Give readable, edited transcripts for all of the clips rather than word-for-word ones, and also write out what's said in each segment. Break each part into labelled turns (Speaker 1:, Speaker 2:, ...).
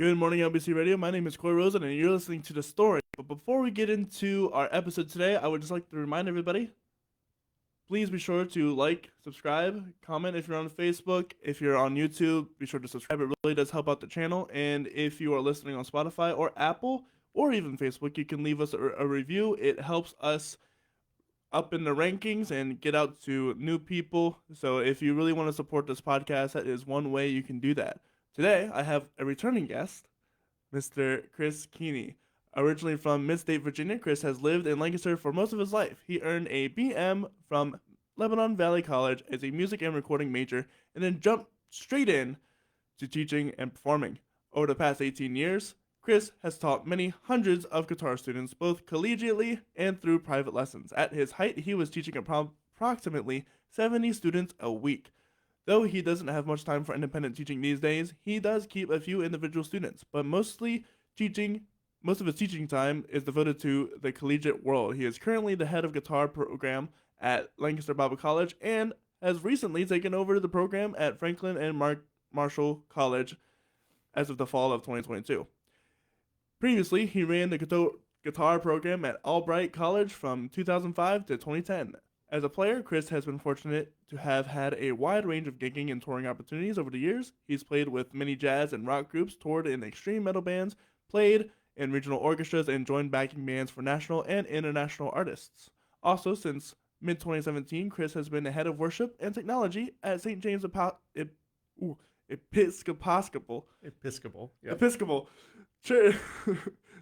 Speaker 1: Good morning, LBC Radio. My name is Corey Rosen, and you're listening to The Story. But before we get into our episode today, I would just like to remind everybody, please be sure to like, subscribe, comment if you're on Facebook. If you're on YouTube, be sure to subscribe. It really does help out the channel. And if you are listening on Spotify or Apple or even Facebook, you can leave us a review. It helps us up in the rankings and get out to new people. So if you really want to support this podcast, that is one way you can do that. Today, I have a returning guest, Mr. Chris Keeney. Originally from Mid-State, Virginia, Chris has lived in Lancaster for most of his life. He earned a BM from Lebanon Valley College as a music and recording major, and then jumped straight in to teaching and performing. Over the past 18 years, Chris has taught many hundreds of guitar students, both collegiately and through private lessons. At his height, he was teaching approximately 70 students a week. Though he doesn't have much time for independent teaching these days, he does keep a few individual students, but most of his teaching time is devoted to the collegiate world. He is currently the head of guitar program at Lancaster Bible College and has recently taken over the program at Franklin and Marshall College as of the fall of 2022. Previously, he ran the guitar program at Albright College from 2005 to 2010. As a player, Chris has been fortunate to have had a wide range of gigging and touring opportunities over the years. He's played with many jazz and rock groups, toured in extreme metal bands, played in regional orchestras, and joined backing bands for national and international artists. Also, since mid-2017, Chris has been the head of worship and technology at St. James Episcopal
Speaker 2: Yep.
Speaker 1: Church,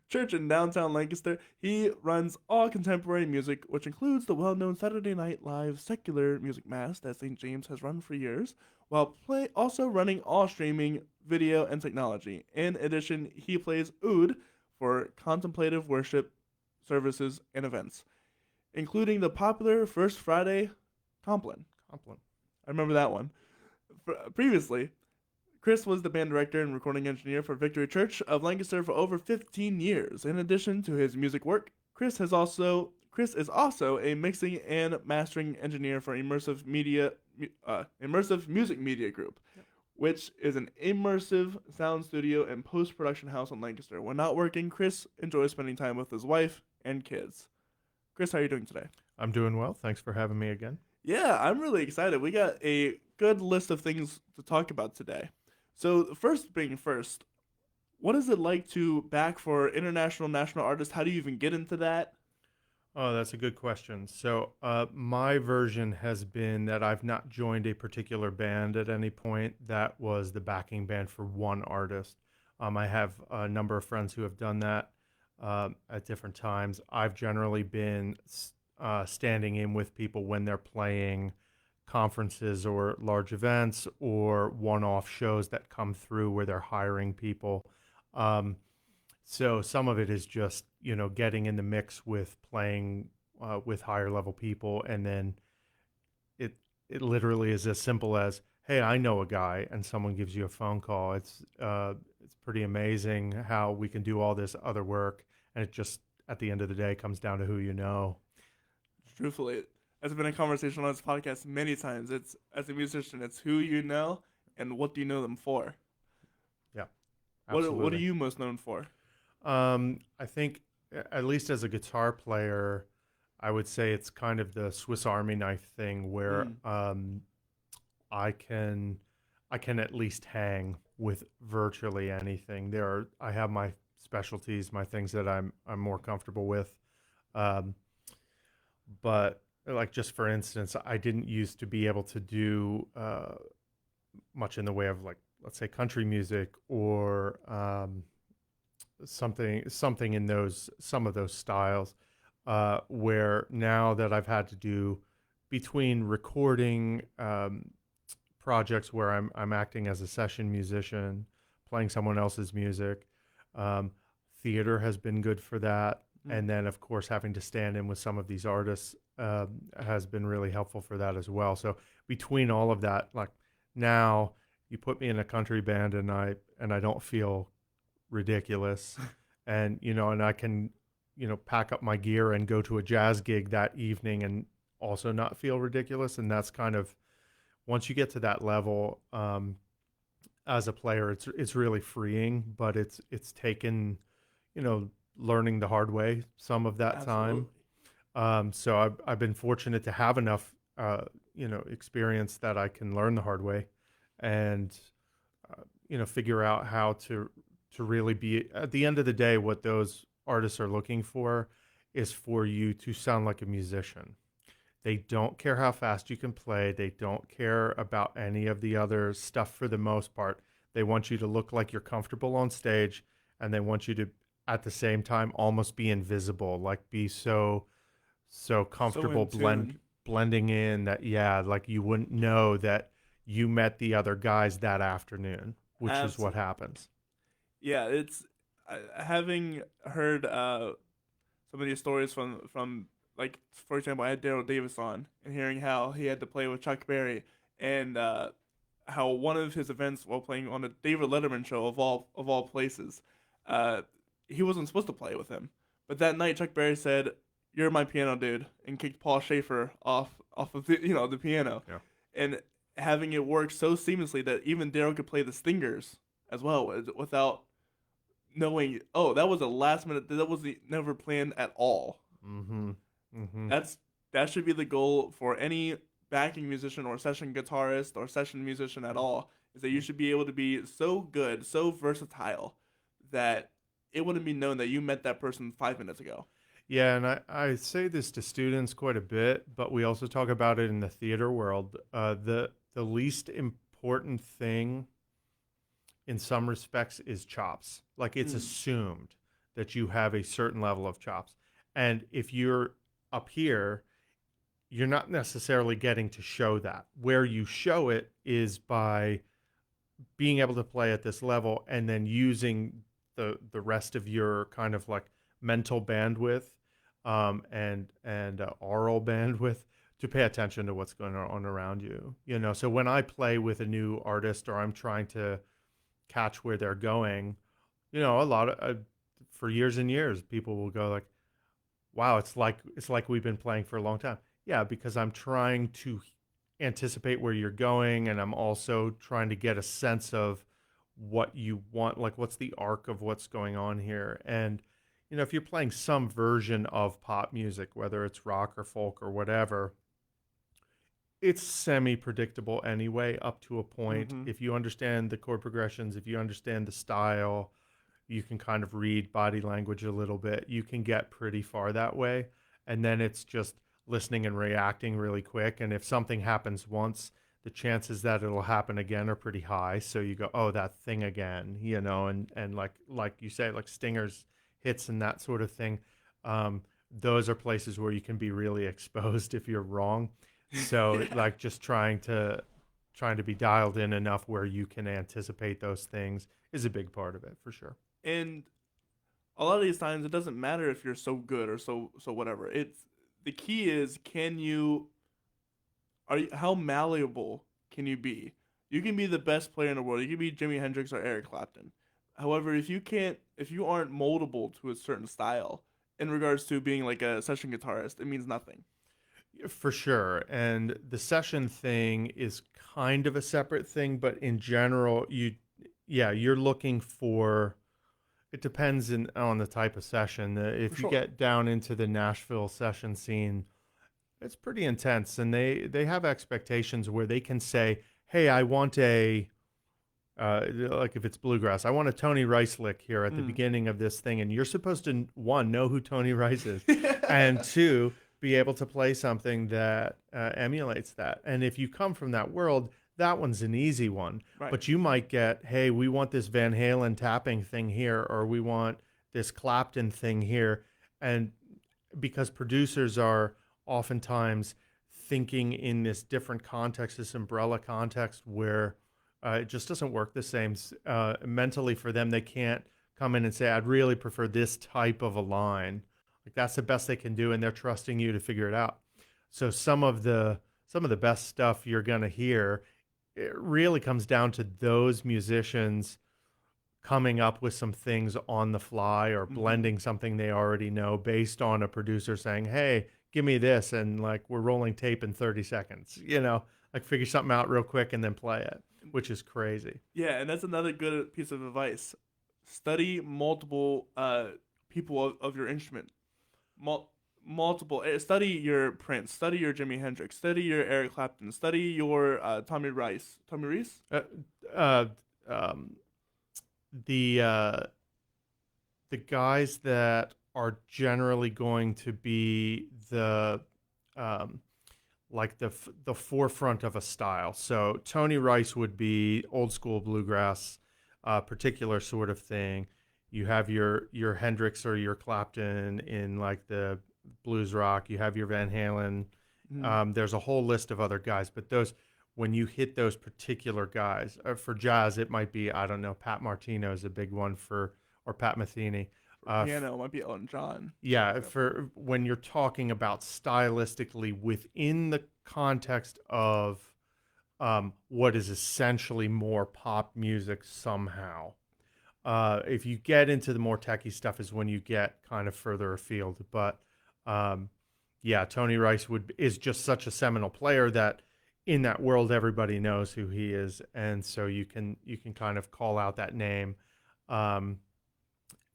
Speaker 1: Church in downtown Lancaster. He runs all contemporary music, which includes the well-known Saturday Night Live secular music mass that St. James has run for years, while also running all streaming, video, and technology. In addition, he plays oud for contemplative worship services and events, including the popular First Friday Compline. I remember that one. Previously, Chris was the band director and recording engineer for Victory Church of Lancaster for over 15 years. In addition to his music work, Chris is also a mixing and mastering engineer for Immersive Music Media Group, which is an immersive sound studio and post-production house in Lancaster. When not working, Chris enjoys spending time with his wife and kids. Chris, how are you doing today?
Speaker 2: I'm doing well. Thanks for having me again.
Speaker 1: Yeah, I'm really excited. We got a good list of things to talk about today. So first being first, what is it like to back for international, national artists? How do you even get into that?
Speaker 2: Oh, that's a good question. So my version has been that I've not joined a particular band at any point. That was the backing band for one artist. I have a number of friends who have done that at different times. I've generally been standing in with people when they're playing conferences or large events or one-off shows that come through where they're hiring people. So some of it is just, getting in the mix with playing with higher level people. And then it literally is as simple as, hey, I know a guy, and someone gives you a phone call. It's pretty amazing how we can do all this other work. And it just, at the end of the day, comes down to who you know.
Speaker 1: Truthfully, it's been a conversation on this podcast many times. It's, as a musician, it's who you know and what do you know them for.
Speaker 2: Yeah, absolutely.
Speaker 1: What are you most known for?
Speaker 2: I think, at least as a guitar player, I would say it's kind of the Swiss Army knife thing where I can at least hang with virtually anything. I have my specialties, my things that I'm more comfortable with. But like, just for instance, I didn't used to be able to do much in the way of, like, let's say country music or something in some of those styles, where now that I've had to do between recording projects where I'm acting as a session musician, playing someone else's music, theater has been good for that. And then, of course, having to stand in with some of these artists has been really helpful for that as well. So between all of that, like, now you put me in a country band and I don't feel ridiculous, and I can pack up my gear and go to a jazz gig that evening and also not feel ridiculous. And that's kind of, once you get to that level, as a player, it's really freeing, but it's taken, learning the hard way some of that time.
Speaker 1: Absolutely.
Speaker 2: So I've been fortunate to have enough, experience that I can learn the hard way, and figure out how to really be, at the end of the day, what those artists are looking for is for you to sound like a musician. They don't care how fast you can play. They don't care about any of the other stuff for the most part. They want you to look like you're comfortable on stage, and they want you to, at the same time, almost be invisible, like be so
Speaker 1: So
Speaker 2: comfortable
Speaker 1: in tune.
Speaker 2: blending in that, yeah, like you wouldn't know that you met the other guys that afternoon, which is what
Speaker 1: Absolutely.
Speaker 2: happens.
Speaker 1: Yeah, it's having heard some of these stories from like for example, I had Daryl Davis on and hearing how he had to play with Chuck Berry and how one of his events while playing on the David Letterman show of all places, uh, he wasn't supposed to play with him, but that night Chuck Berry said, "You're my piano dude," and kicked Paul Schaefer off of the piano,
Speaker 2: Yeah.
Speaker 1: and having it work so seamlessly that even Daryl could play the stingers as well without knowing, oh, that was a last minute, that was never planned at all.
Speaker 2: Mm-hmm. Mm-hmm.
Speaker 1: That's that should be the goal for any backing musician or session guitarist or session musician at all. Is that you should be able to be so good, so versatile that it wouldn't be known that you met that person 5 minutes ago.
Speaker 2: Yeah, and I say this to students quite a bit, but we also talk about it in the theater world. The least important thing in some respects is chops. Like it's
Speaker 1: Mm.
Speaker 2: assumed that you have a certain level of chops. And if you're up here, you're not necessarily getting to show that. Where you show it is by being able to play at this level and then using the rest of your kind of like mental bandwidth, and oral bandwidth to pay attention to what's going on around you. So when I play with a new artist or I'm trying to catch where they're going, a lot of for years and years, people will go like, "Wow, it's like we've been playing for a long time." Yeah, because I'm trying to anticipate where you're going, and I'm also trying to get a sense of what you want, like what's the arc of what's going on here. And if you're playing some version of pop music, whether it's rock or folk or whatever, it's semi-predictable anyway up to a point.
Speaker 1: Mm-hmm.
Speaker 2: If you understand the chord progressions, if you understand the style, you can kind of read body language a little bit. You can get pretty far that way. And then it's just listening and reacting really quick. And if something happens once, the chances that it'll happen again are pretty high. So you go, oh, that thing again, and like you say, like stingers, hits, and that sort of thing. Those are places where you can be really exposed if you're wrong. So
Speaker 1: Yeah.
Speaker 2: like just trying to be dialed in enough where you can anticipate those things is a big part of it for sure.
Speaker 1: And a lot of these times it doesn't matter if you're so good or so whatever. It's the key is, can you are you, how malleable can you be? You can be the best player in the world. You can be Jimi Hendrix or Eric Clapton. However, if you aren't moldable to a certain style in regards to being like a session guitarist, it means nothing.
Speaker 2: For sure. And the session thing is kind of a separate thing, but in general, yeah, you're looking for, it depends on the type of session.
Speaker 1: For
Speaker 2: If you
Speaker 1: sure.
Speaker 2: get down into the Nashville session scene, it's pretty intense, and they have expectations where they can say, "Hey, I want a like if it's bluegrass, I want a Tony Rice lick here at the
Speaker 1: Mm.
Speaker 2: beginning of this thing," and you're supposed to, one, know who Tony Rice is, and two, be able to play something that emulates that. And if you come from that world, that one's an easy one.
Speaker 1: Right.
Speaker 2: But you might get, hey, we want this Van Halen tapping thing here, or we want this Clapton thing here, and because producers are oftentimes thinking in this different context, this umbrella context where it just doesn't work the same mentally for them. They can't come in and say, "I'd really prefer this type of a line." Like that's the best they can do, and they're trusting you to figure it out. So some of the best stuff you're gonna hear, it really comes down to those musicians coming up with some things on the fly or
Speaker 1: Mm-hmm.
Speaker 2: blending something they already know based on a producer saying, "Hey, give me this," and like we're rolling tape in 30 seconds, like figure something out real quick and then play it. which is crazy.
Speaker 1: Yeah, and that's another good piece of advice. Study multiple people of your instrument. Mul- multiple study your Prince, study your Jimi Hendrix, study your Eric Clapton, study your Tommy Rice. Tommy Reese?
Speaker 2: Uh, uh, um, the uh, the guys that are generally going to be um, like the forefront of a style. So Tony Rice would be old school bluegrass, particular sort of thing. You have your Hendrix or your Clapton in like the blues rock. You have your Van Halen.
Speaker 1: Mm-hmm.
Speaker 2: There's a whole list of other guys, but those when you hit those particular guys for jazz, it might be I don't know. Pat Martino is a big one for or Pat Metheny.
Speaker 1: For piano, it might be Elton John.
Speaker 2: Yeah, for when you're talking about stylistically within the context of what is essentially more pop music somehow. If you get into the more techie stuff is when you get kind of further afield. But yeah, Tony Rice is just such a seminal player that in that world everybody knows who he is, and so you can kind of call out that name.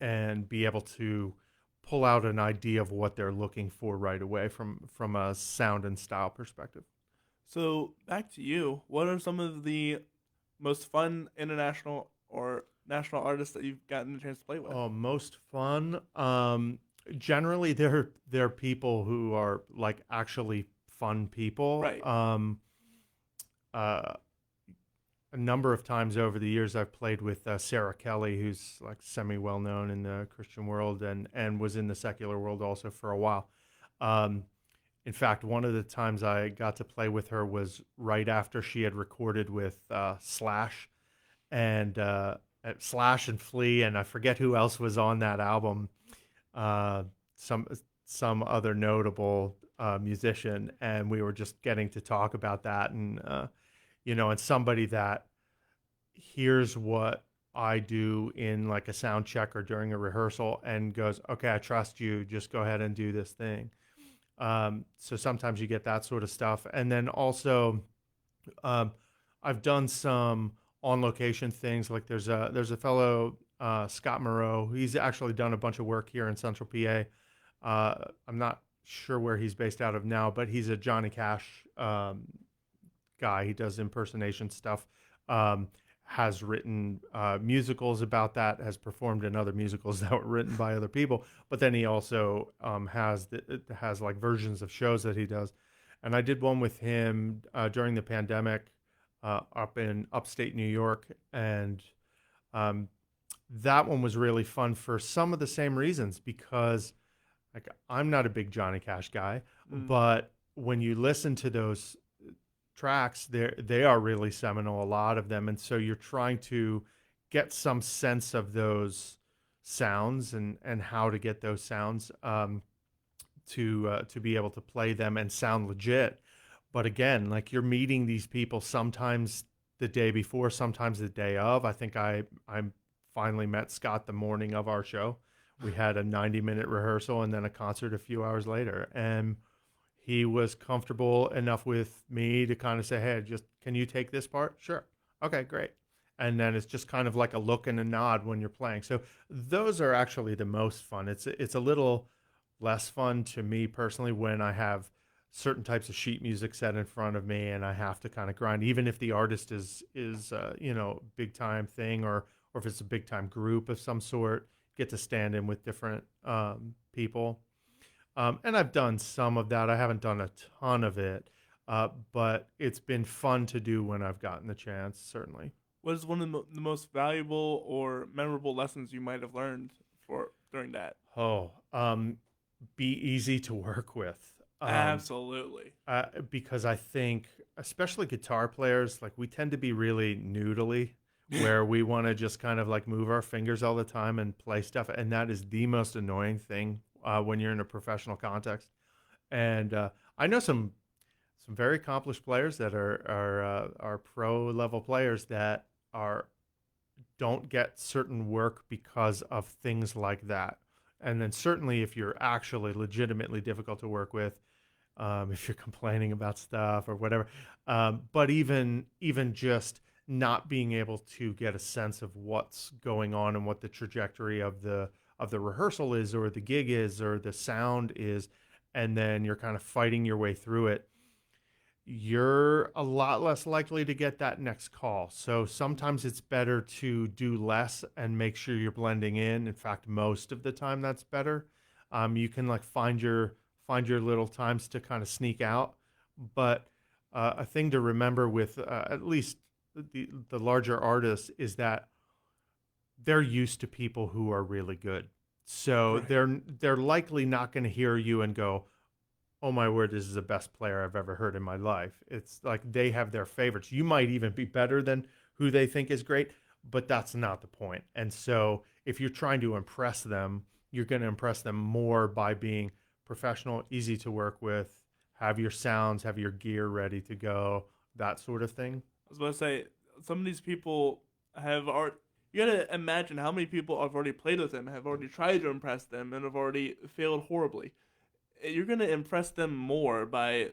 Speaker 2: And be able to pull out an idea of what they're looking for right away from a sound and style perspective.
Speaker 1: So back to you. What are some of the most fun international or national artists that you've gotten a chance to play with?
Speaker 2: Oh, most fun. Generally, they're people who are like actually fun people.
Speaker 1: Right.
Speaker 2: Uh, a number of times over the years I've played with Sarah Kelly, who's like semi well known in the Christian world and was in the secular world also for a while. Um, in fact, one of the times I got to play with her was right after she had recorded with Slash and Slash and Flea, and I forget who else was on that album. Uh, some other notable musician, and we were just getting to talk about that and and somebody that hears what I do in like a sound check or during a rehearsal and goes, okay, I trust you. Just go ahead and do this thing. So sometimes you get that sort of stuff. And then also, I've done some on location things. Like there's a fellow, Scott Moreau. He's actually done a bunch of work here in Central PA. I'm not sure where he's based out of now, but he's a Johnny Cash, guy. He does impersonation stuff. Has written musicals about that. Has performed in other musicals that were written by other people. But then he also has like versions of shows that he does. And I did one with him during the pandemic up in upstate New York, and that one was really fun for some of the same reasons because like I'm not a big Johnny Cash guy, but when you listen to those tracks, they are really seminal, a lot of them, and so you're trying to get some sense of those sounds and how to get those sounds to be able to play them and sound legit. But again, like you're meeting these people sometimes the day before, sometimes the day of. I think I finally met Scott the morning of our show. We had a 90-minute rehearsal and then a concert a few hours later, and he was comfortable enough with me to kind of say, hey, just can you take this part? Sure. Okay, great. And then it's just kind of like a look and a nod when you're playing. So those are actually the most fun. It's a little less fun to me personally when I have certain types of sheet music set in front of me and I have to kind of grind, even if the artist is big time thing or if it's a big time group of some sort, get to stand in with different people. And I've done some of that. I haven't done a ton of it, but it's been fun to do when I've gotten the chance, certainly.
Speaker 1: What is one of the most valuable or memorable lessons you might have learned during that?
Speaker 2: Oh, be easy to work with.
Speaker 1: Absolutely.
Speaker 2: Because I think, especially guitar players, like we tend to be really noodly, where we want to just kind of like move our fingers all the time and play stuff, and that is the most annoying thing when you're in a professional context. And I know some very accomplished players that are pro level players that don't get certain work because of things like that. And then certainly if you're actually legitimately difficult to work with, if you're complaining about stuff or whatever, but even just not being able to get a sense of what's going on and what the trajectory of the rehearsal is or the gig is or the sound is, and then you're kind of fighting your way through it, you're a lot less likely to get that next call. So sometimes it's better to do less and make sure you're blending in. In fact, most of the time that's better. You can like find your little times to kind of sneak out. But a thing to remember with at least the larger artists is that they're used to people who are really good. So
Speaker 1: Right.
Speaker 2: they're likely not going to hear you and go, "Oh my word, this is the best player I've ever heard in my life." It's like they have their favorites. You might even be better than who they think is great, but that's not the point. And so if you're trying to impress them, you're going to impress them more by being professional, easy to work with, have your sounds, have your gear ready to go, that sort of thing.
Speaker 1: I was about to say, some of these people have already. You gotta imagine how many people have already played with them, have already tried to impress them, and have already failed horribly. You're gonna impress them more by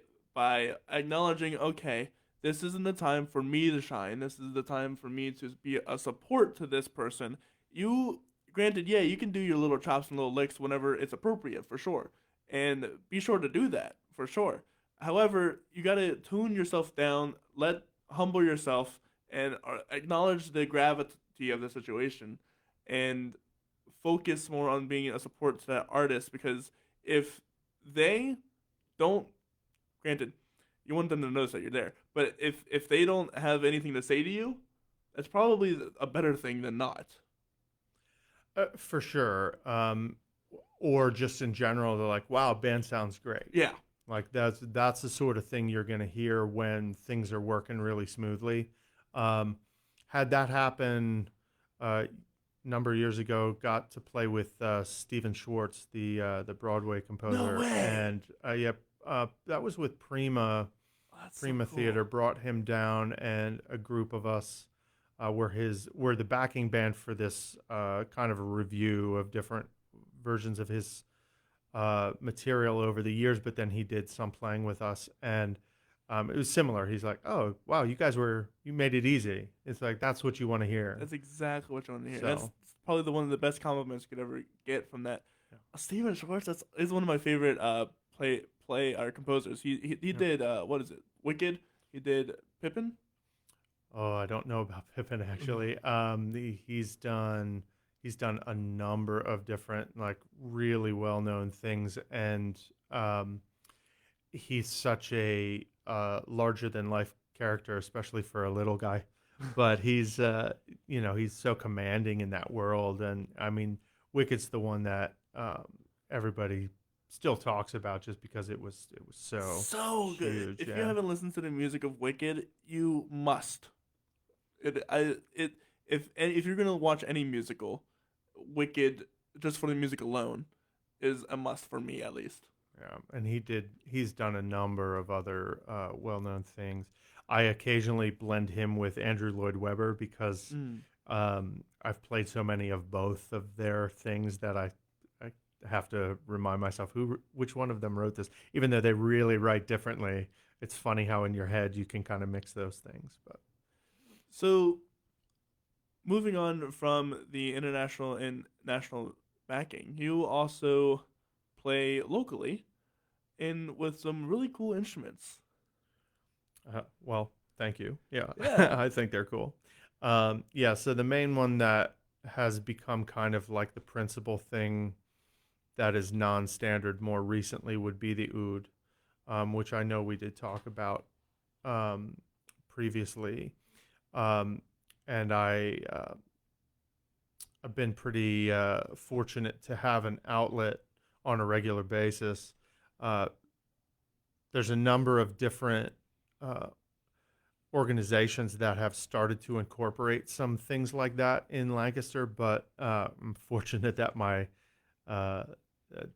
Speaker 1: acknowledging, okay, this isn't the time for me to shine. This is the time for me to be a support to this person. You, granted, yeah, you can do your little chops and little licks whenever it's appropriate, for sure, and be sure to do that for sure. However, you gotta tune yourself down, humble yourself, and acknowledge the gravity of the situation, and focus more on being a support to that artist because if they don't, granted, you want them to notice that you're there, but if they don't have anything to say to you, that's probably a better thing than not.
Speaker 2: For sure. Or just in general, they're like, "Wow, band sounds great."
Speaker 1: Yeah.
Speaker 2: Like that's the sort of thing you're going to hear when things are working really smoothly. Um, had that happen number of years ago, got to play with Stephen Schwartz, the Broadway
Speaker 1: No
Speaker 2: composer,
Speaker 1: way.
Speaker 2: and that was with
Speaker 1: Oh, that's so
Speaker 2: Prima
Speaker 1: cool.
Speaker 2: Theater. Brought him down, and a group of us were the backing band for this kind of a review of different versions of his material over the years. But then he did some playing with us, and it was similar. He's like, "Oh wow, you made it easy." It's like that's what you want to hear.
Speaker 1: That's exactly what you want to hear. That's
Speaker 2: So
Speaker 1: probably the one of the best compliments you could ever get from that.
Speaker 2: yeah,
Speaker 1: Steven Schwartz, that's is one of my favorite play composers. He
Speaker 2: yeah.
Speaker 1: did what is it? Wicked. He did Pippin.
Speaker 2: Oh, I don't know about Pippin actually. He's done a number of different like really well known things, and um, he's such a larger than life character, especially for a little guy. But he's he's so commanding in that world, and I mean, Wicked's the one that everybody still talks about just because it was so
Speaker 1: So good.
Speaker 2: huge.
Speaker 1: If you
Speaker 2: Yeah.
Speaker 1: haven't listened to the music of Wicked, you must. If you're gonna watch any musical, Wicked just for the music alone is a must for me at least.
Speaker 2: Yeah, and he's done a number of other well-known things. I occasionally blend him with Andrew Lloyd Webber because
Speaker 1: Mm.
Speaker 2: I've played so many of both of their things that I have to remind myself which one of them wrote this, even though they really write differently. It's funny how in your head you can kind of mix those things. But
Speaker 1: So moving on from the international and national backing, you also play locally and with some really cool instruments.
Speaker 2: well, thank you. Yeah,
Speaker 1: Yeah.
Speaker 2: I think they're cool. Yeah, so the main one that has become kind of like the principal thing that is non-standard more recently would be the oud, which I know we did talk about um, previously, um, and I've been pretty fortunate to have an outlet on a regular basis. Uh, there's a number of different uh, organizations that have started to incorporate some things like that in Lancaster, but I'm fortunate that my uh,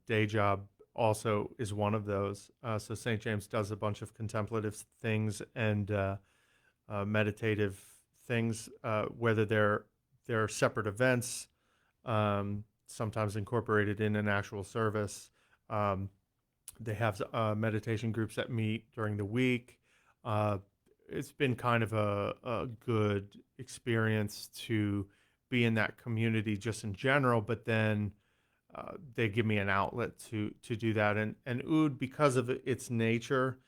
Speaker 2: day job also is one of those. So St. James does a bunch of contemplative things and meditative things, whether they're separate events, sometimes incorporated in an actual service. Um, they have meditation groups that meet during the week. Uh, it's been kind of a good experience to be in that community just in general, but then they give me an outlet to do that. And oud, because of its nature,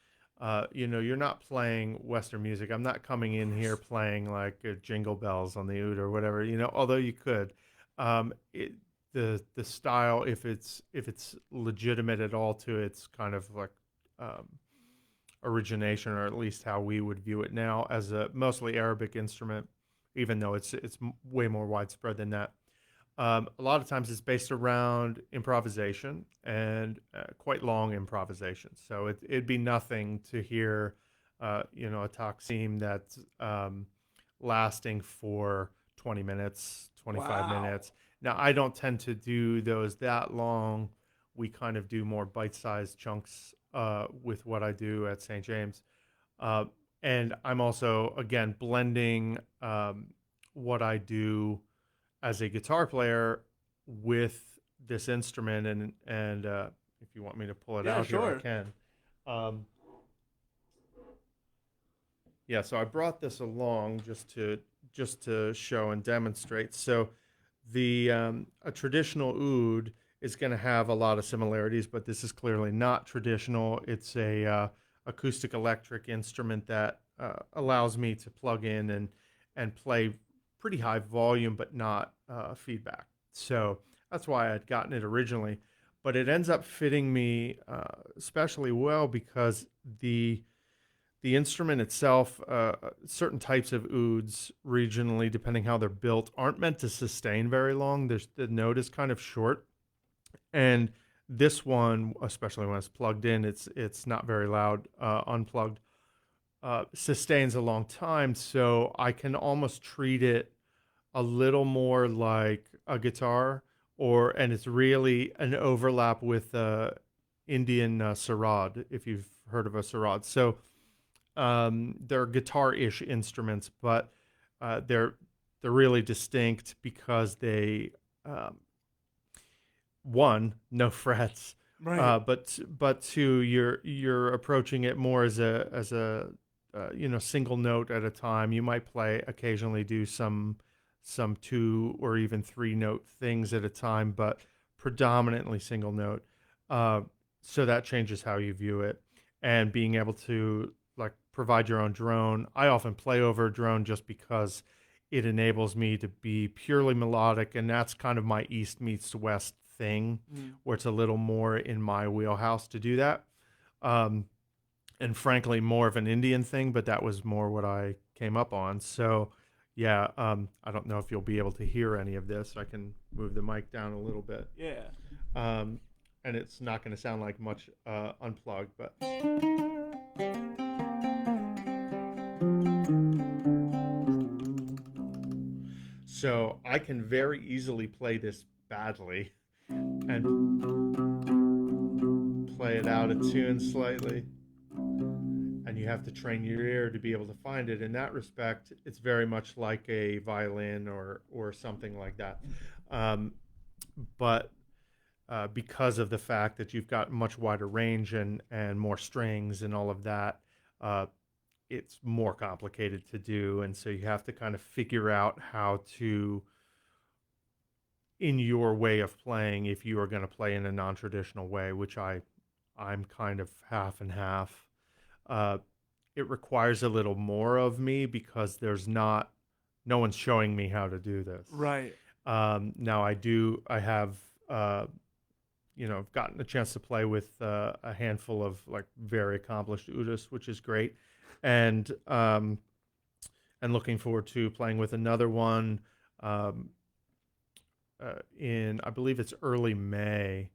Speaker 2: you're not playing Western music. I'm not coming in here playing like Jingle Bells on the oud or whatever. Although you could. It, the style, if it's legitimate at all to its kind of like um, origination, or at least how we would view it now as a mostly Arabic instrument, even though it's way more widespread than that. A lot of times it's based around improvisation and quite long improvisation. So it'd be nothing to hear, a taksim that's lasting for 20 minutes, 25
Speaker 1: Wow.
Speaker 2: minutes. Now, I don't tend to do those that long. We kind of do more bite-sized chunks with what I do at St. James. Uh, and I'm also, again, blending what I do as a guitar player with this instrument, and if you want me to pull it
Speaker 1: Yeah,
Speaker 2: out here, I
Speaker 1: sure.
Speaker 2: can. Um, yeah, so I brought this along just to show and demonstrate. So a traditional oud is going to have a lot of similarities, but this is clearly not traditional. It's a acoustic electric instrument that allows me to plug in and play pretty high volume, but not feedback. So that's why I'd gotten it originally. But it ends up fitting me especially well because the instrument itself, certain types of ouds regionally, depending how they're built, aren't meant to sustain very long. The note is kind of short, and this one, especially when it's plugged in, it's not very loud. Unplugged, sustains a long time, so I can almost treat it a little more like a guitar, and it's really an overlap with Indian sarod, if you've heard of a sarod. So they're guitar-ish instruments, but they're really distinct because they one, no frets,
Speaker 1: Right.
Speaker 2: but two, you're approaching it more as a single note at a time. You might play occasionally do some two or even three note things at a time, but predominantly single note. Uh, so that changes how you view it, and being able to like provide your own drone. I often play over a drone just because it enables me to be purely melodic, and that's kind of my east meets west thing,
Speaker 1: Mm.
Speaker 2: where it's a little more in my wheelhouse to do that. Um, and frankly, more of an Indian thing, but that was more what I came up on. So, yeah, I don't know if you'll be able to hear any of this. I can move the mic down a little bit,
Speaker 1: Yeah.
Speaker 2: um, and it's not going to sound like much unplugged, but so I can very easily play this badly and play it out of tune slightly, and you have to train your ear to be able to find it. In that respect, it's very much like a violin or something like that. Um, but because of the fact that you've got much wider range and more strings and all of that, uh, it's more complicated to do, and so you have to kind of figure out how to, in your way of playing, if you are going to play in a non-traditional way, which I'm kind of half and half. Uh, it requires a little more of me because no one's showing me how to do this.
Speaker 1: Right.
Speaker 2: Now I have gotten a chance to play with a handful of like very accomplished udis, which is great, and looking forward to playing with another one um, in, I believe it's early May.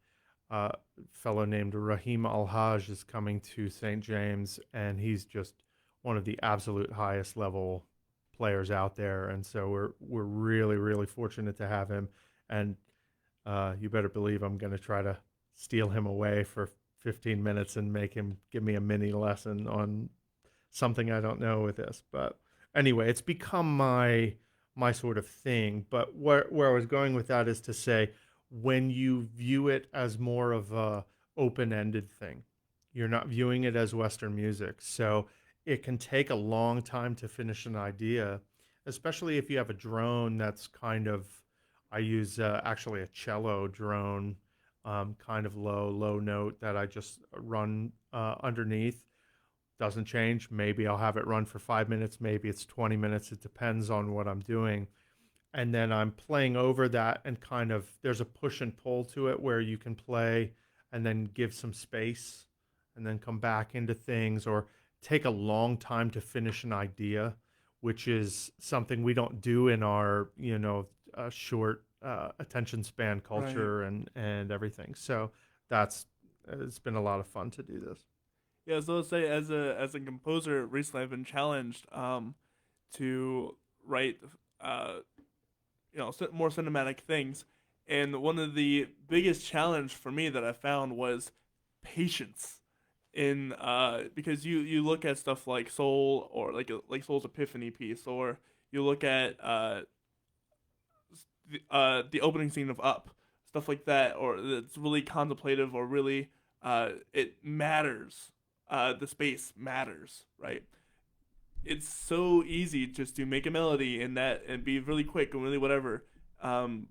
Speaker 2: A fellow named Rahim Al Haj is coming to St. James, and he's just one of the absolute highest level players out there, and so we're really really fortunate to have him. And you better believe I'm going to try to steal him away for 15 minutes and make him give me a mini lesson on something I don't know with this. But anyway, it's become my sort of thing. But where I was going with that is to say, when you view it as more of a open-ended thing, you're not viewing it as Western music. So it can take a long time to finish an idea, especially if you have a drone that's kind of, I use actually a cello drone, kind of low note that I just run underneath. Doesn't change. Maybe I'll have it run for 5 minutes, maybe it's 20 minutes. It depends on what I'm doing. And then I'm playing over that, and kind of there's a push and pull to it where you can play and then give some space and then come back into things, or take a long time to finish an idea, which is something we don't do in our, short attention span
Speaker 1: Right.
Speaker 2: culture and everything. So that's it's been a lot of fun to do this.
Speaker 1: Yeah, so let's say as a composer, recently I've been challenged to write uh more cinematic things, and one of the biggest challenge for me that I found was patience. In because you look at stuff like Soul, or like Soul's Epiphany piece, or you look at the opening scene of Up, stuff like that, or it's really contemplative, or really it matters. The space matters, right? It's so easy just to make a melody in that and be really quick and really whatever. Um,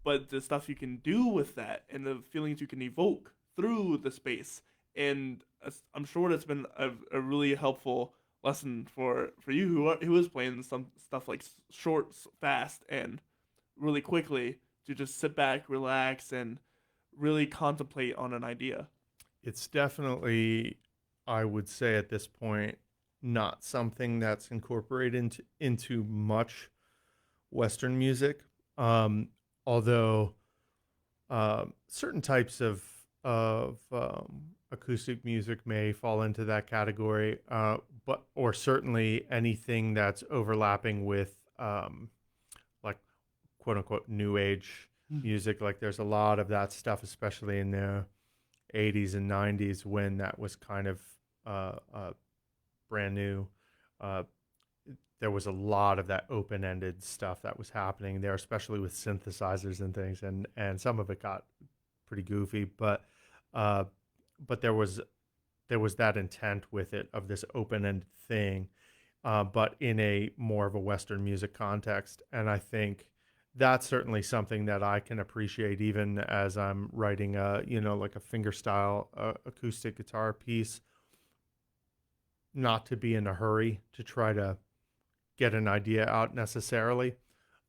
Speaker 1: but the stuff you can do with that and the feelings you can evoke through the space, and I'm sure that's been a really helpful lesson for you who is playing some stuff like short, fast, and really quickly, to just sit back, relax, and really contemplate on an idea.
Speaker 2: It's definitely, I would say at this point, not something that's incorporated into much Western music. Um, Although certain types of acoustic music may fall into that category, but or certainly anything that's overlapping with like quote unquote new age music. Like there's a lot of that stuff, especially in the 80s and 90s, when that was kind of uh, uh, brand new. Uh, there was a lot of that open-ended stuff that was happening there, especially with synthesizers and things, and some of it got pretty goofy, uh, but there was that intent with it of this open-ended thing, but in a more of a Western music context, and I think that's certainly something that I can appreciate even as I'm writing a like a fingerstyle acoustic guitar piece, not to be in a hurry to try to get an idea out necessarily.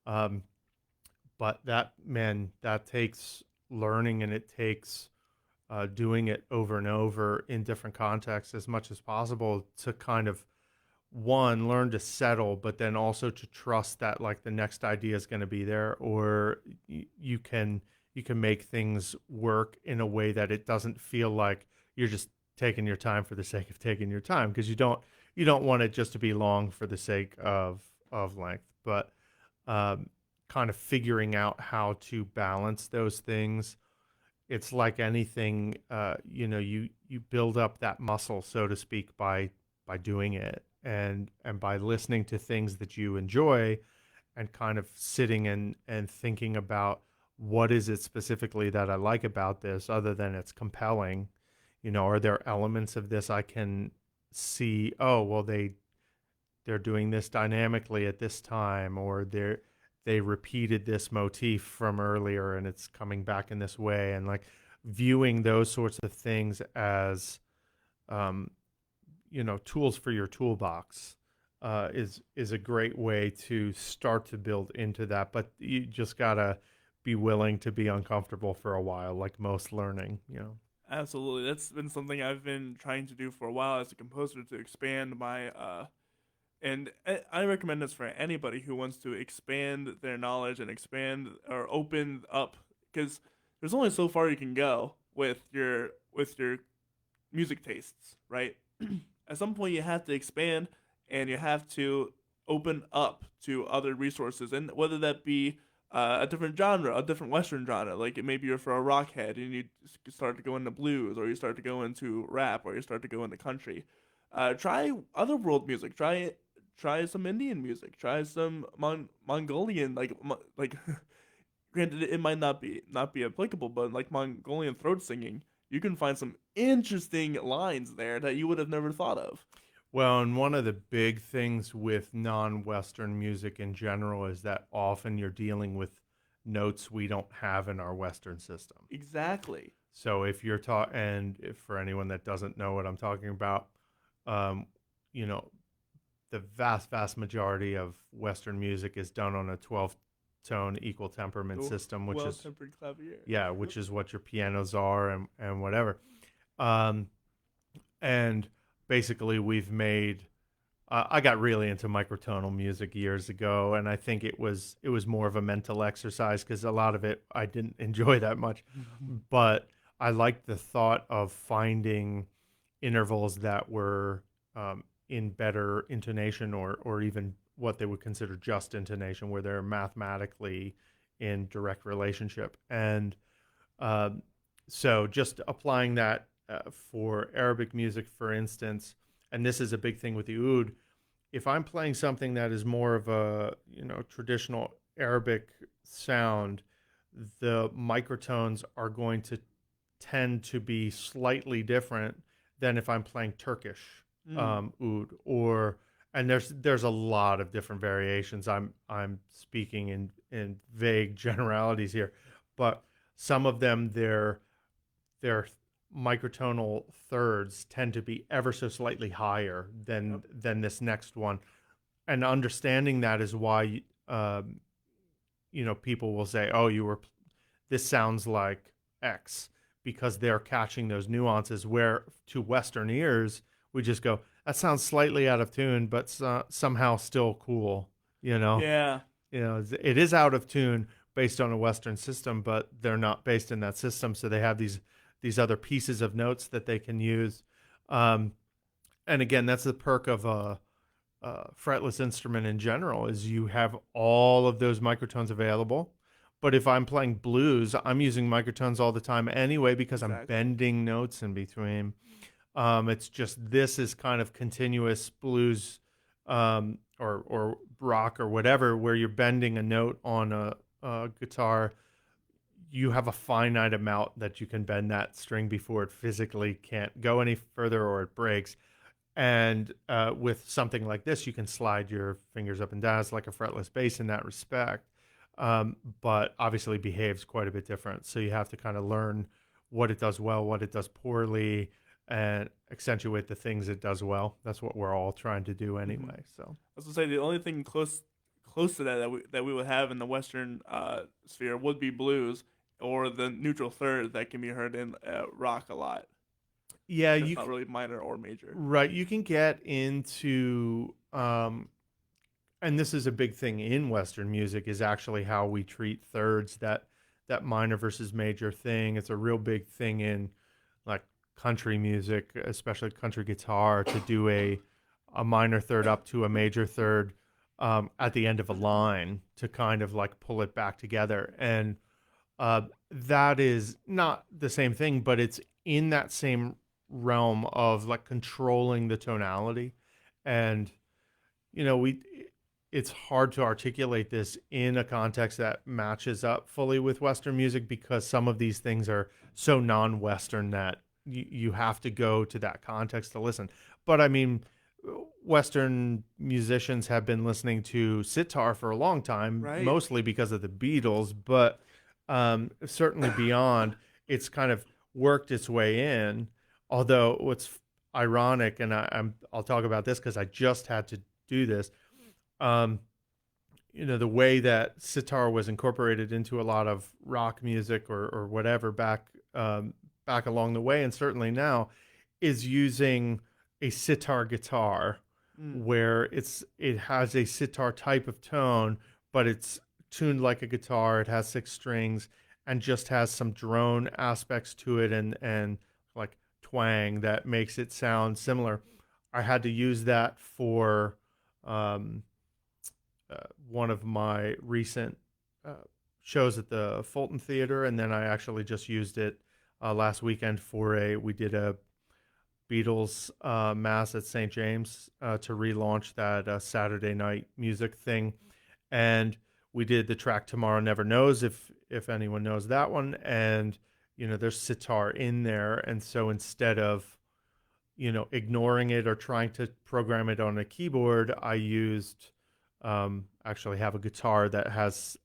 Speaker 2: Um, but that, man, that takes learning, and it takes doing it over and over in different contexts as much as possible to kind of one learn to settle, but then also to trust that like the next idea is going to be there, or you can make things work in a way that it doesn't feel like you're just taking your time for the sake of taking your time, because you don't want it just to be long for the sake of length, but um, kind of figuring out how to balance those things. It's like anything, you build up that muscle, so to speak, by doing it, and by listening to things that you enjoy, and kind of sitting and thinking about what is it specifically that I like about this, other than it's compelling. Are there elements of this I can see? Oh, well, they're doing this dynamically at this time, or they repeated this motif from earlier and it's coming back in this way, and like viewing those sorts of things as um, tools for your toolbox is a great way to start to build into that. But you just gotta be willing to be uncomfortable for a while, like most learning.
Speaker 1: Absolutely. That's been something I've been trying to do for a while as a composer, to expand my and I recommend this for anybody who wants to expand their knowledge and expand or open up, because there's only so far you can go with your music tastes, right? At some point you have to expand, and you have to open up to other resources, and whether that be a different genre, a different Western genre, like maybe you're for a rock head and you start to go into blues, or you start to go into rap, or you start to go into country. Try other world music. Try some Indian music. Try some Mongolian, like granted it might not be applicable, but like Mongolian throat singing, you can find some interesting lines there that you would have never thought of.
Speaker 2: Well, and one of the big things with non-Western music in general is that often you're dealing with notes we don't have in our Western system.
Speaker 1: Exactly.
Speaker 2: So if you're and if for anyone that doesn't know what I'm talking about, um, you know, the vast majority of Western music is done on a 12 tone equal temperament
Speaker 1: The
Speaker 2: system, which is,
Speaker 1: well-tempered clavier.
Speaker 2: yeah, which is what your pianos are and whatever. Um, and basically we've made I got really into microtonal music years ago, and I think it was more of a mental exercise because a lot of it I didn't enjoy that much, but I liked the thought of finding intervals that were in better intonation or even what they would consider just intonation, where they're mathematically in direct relationship. And um, so just applying that for Arabic music, for instance, and this is a big thing with the oud. If I'm playing something that is more of a traditional Arabic sound, the microtones are going to tend to be slightly different than if I'm playing Turkish
Speaker 1: Mm.
Speaker 2: oud or and there's a lot of different variations. I'm speaking in vague generalities here, but some of them their microtonal thirds tend to be ever so slightly higher
Speaker 1: Yep.
Speaker 2: than this next one, and understanding that is why people will say, "Oh, this sounds like X," because they're catching those nuances. Where to Western ears, we just go, "That sounds slightly out of tune, but somehow still cool." You know,
Speaker 1: Yeah.
Speaker 2: it is out of tune based on a Western system, but they're not based in that system, so they have these other pieces of notes that they can use. Um, and again, that's the perk of a fretless instrument in general is you have all of those microtones available. But if I'm playing blues, I'm using microtones all the time anyway because I'm
Speaker 1: Exactly.
Speaker 2: bending notes in between. It's just this is kind of continuous blues or rock or whatever, where you're bending a note on a guitar. You have a finite amount that you can bend that string before it physically can't go any further or it breaks. And with something like this, you can slide your fingers up and down. It's like a fretless bass in that respect, but obviously behaves quite a bit different. So you have to kind of learn what it does well, what it does poorly, and accentuate the things it does well. That's what we're all trying to do
Speaker 1: Hmm.
Speaker 2: anyway. So
Speaker 1: I was gonna say the only thing close to that we would have in the Western sphere would be blues or the neutral third that can be heard in rock a lot.
Speaker 2: yeah,
Speaker 1: That's
Speaker 2: you
Speaker 1: not really minor or major.
Speaker 2: right. You can get into and this is a big thing in Western music is actually how we treat thirds, that minor versus major thing. It's a real big thing in like country music, especially country guitar, to do a minor third up to a major third at the end of a line to kind of like pull it back together. And that is not the same thing, but it's in that same realm of like controlling the tonality. And we it's hard to articulate this in a context that matches up fully with Western music because some of these things are so non-Western that you have to go to that context to listen. But I mean, Western musicians have been listening to sitar for a long time,
Speaker 1: Right.
Speaker 2: mostly because of the Beatles, but certainly beyond, it's kind of worked its way in. Although what's ironic, and I'll talk about this because I just had to do this. Um, the way that sitar was incorporated into a lot of rock music or whatever back along the way, and certainly now, is using a sitar guitar,
Speaker 1: Mm.
Speaker 2: where it has a sitar type of tone, but it's tuned like a guitar. It has six strings and just has some drone aspects to it and like twang that makes it sound similar. I had to use that for um, one of my recent uh, shows at the Fulton Theater, and then I actually just used it last weekend we did a Beatles mass at St. James to relaunch that Saturday night music thing, and we did the track "Tomorrow Never Knows," if anyone knows that one, and there's sitar in there, and so instead of ignoring it or trying to program it on a keyboard, I used actually have a guitar that has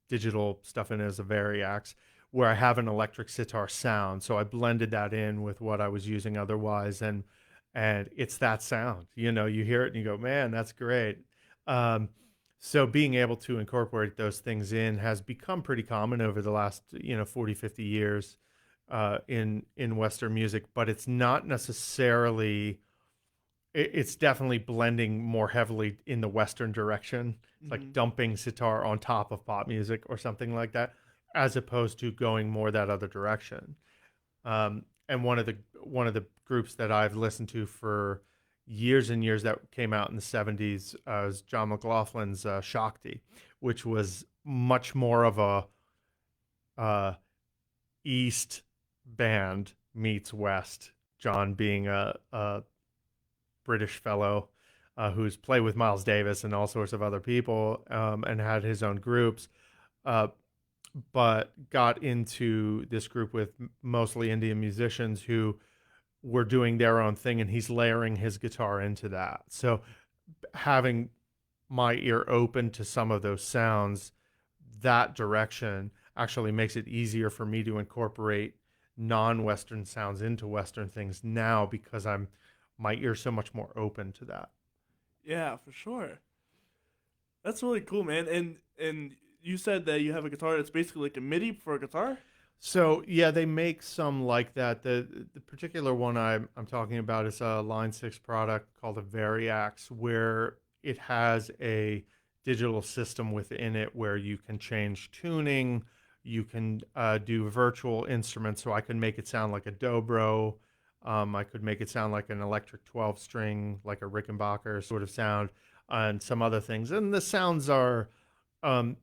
Speaker 2: digital stuff in it as a Variax, where I have an electric sitar sound. So I blended that in with what I was using otherwise, and it's that sound. You hear it and you go, man, that's great. Um, so being able to incorporate those things in has become pretty common over the last 40, 50 years in Western music, but it's not necessarily. It's definitely blending more heavily in the Western direction. It's like
Speaker 1: Hmm.
Speaker 2: dumping sitar on top of pop music or something like that, as opposed to going more that other direction. And one of the groups that I've listened to for years and years that came out in the '70s was John McLaughlin's Shakti, which was much more of a uh, East band meets West. John being a British fellow who's played with Miles Davis and all sorts of other people, and had his own groups, uh, but got into this group with mostly Indian musicians who were doing their own thing, and he's layering his guitar into that. So having my ear open to some of those sounds, that direction actually makes it easier for me to incorporate non-Western sounds into Western things now because my ear's so much more open to that.
Speaker 1: Yeah, for sure. That's really cool, man. And you said that you have a guitar that's basically like a MIDI for a guitar.
Speaker 2: So yeah, they make some like that. The particular one I'm talking about is a Line 6 product called a Variax, where it has a digital system within it where you can change tuning, you can do virtual instruments. So I can make it sound like a dobro. I could make it sound like an electric 12 string, like a Rickenbacker sort of sound, and some other things. And the sounds are um,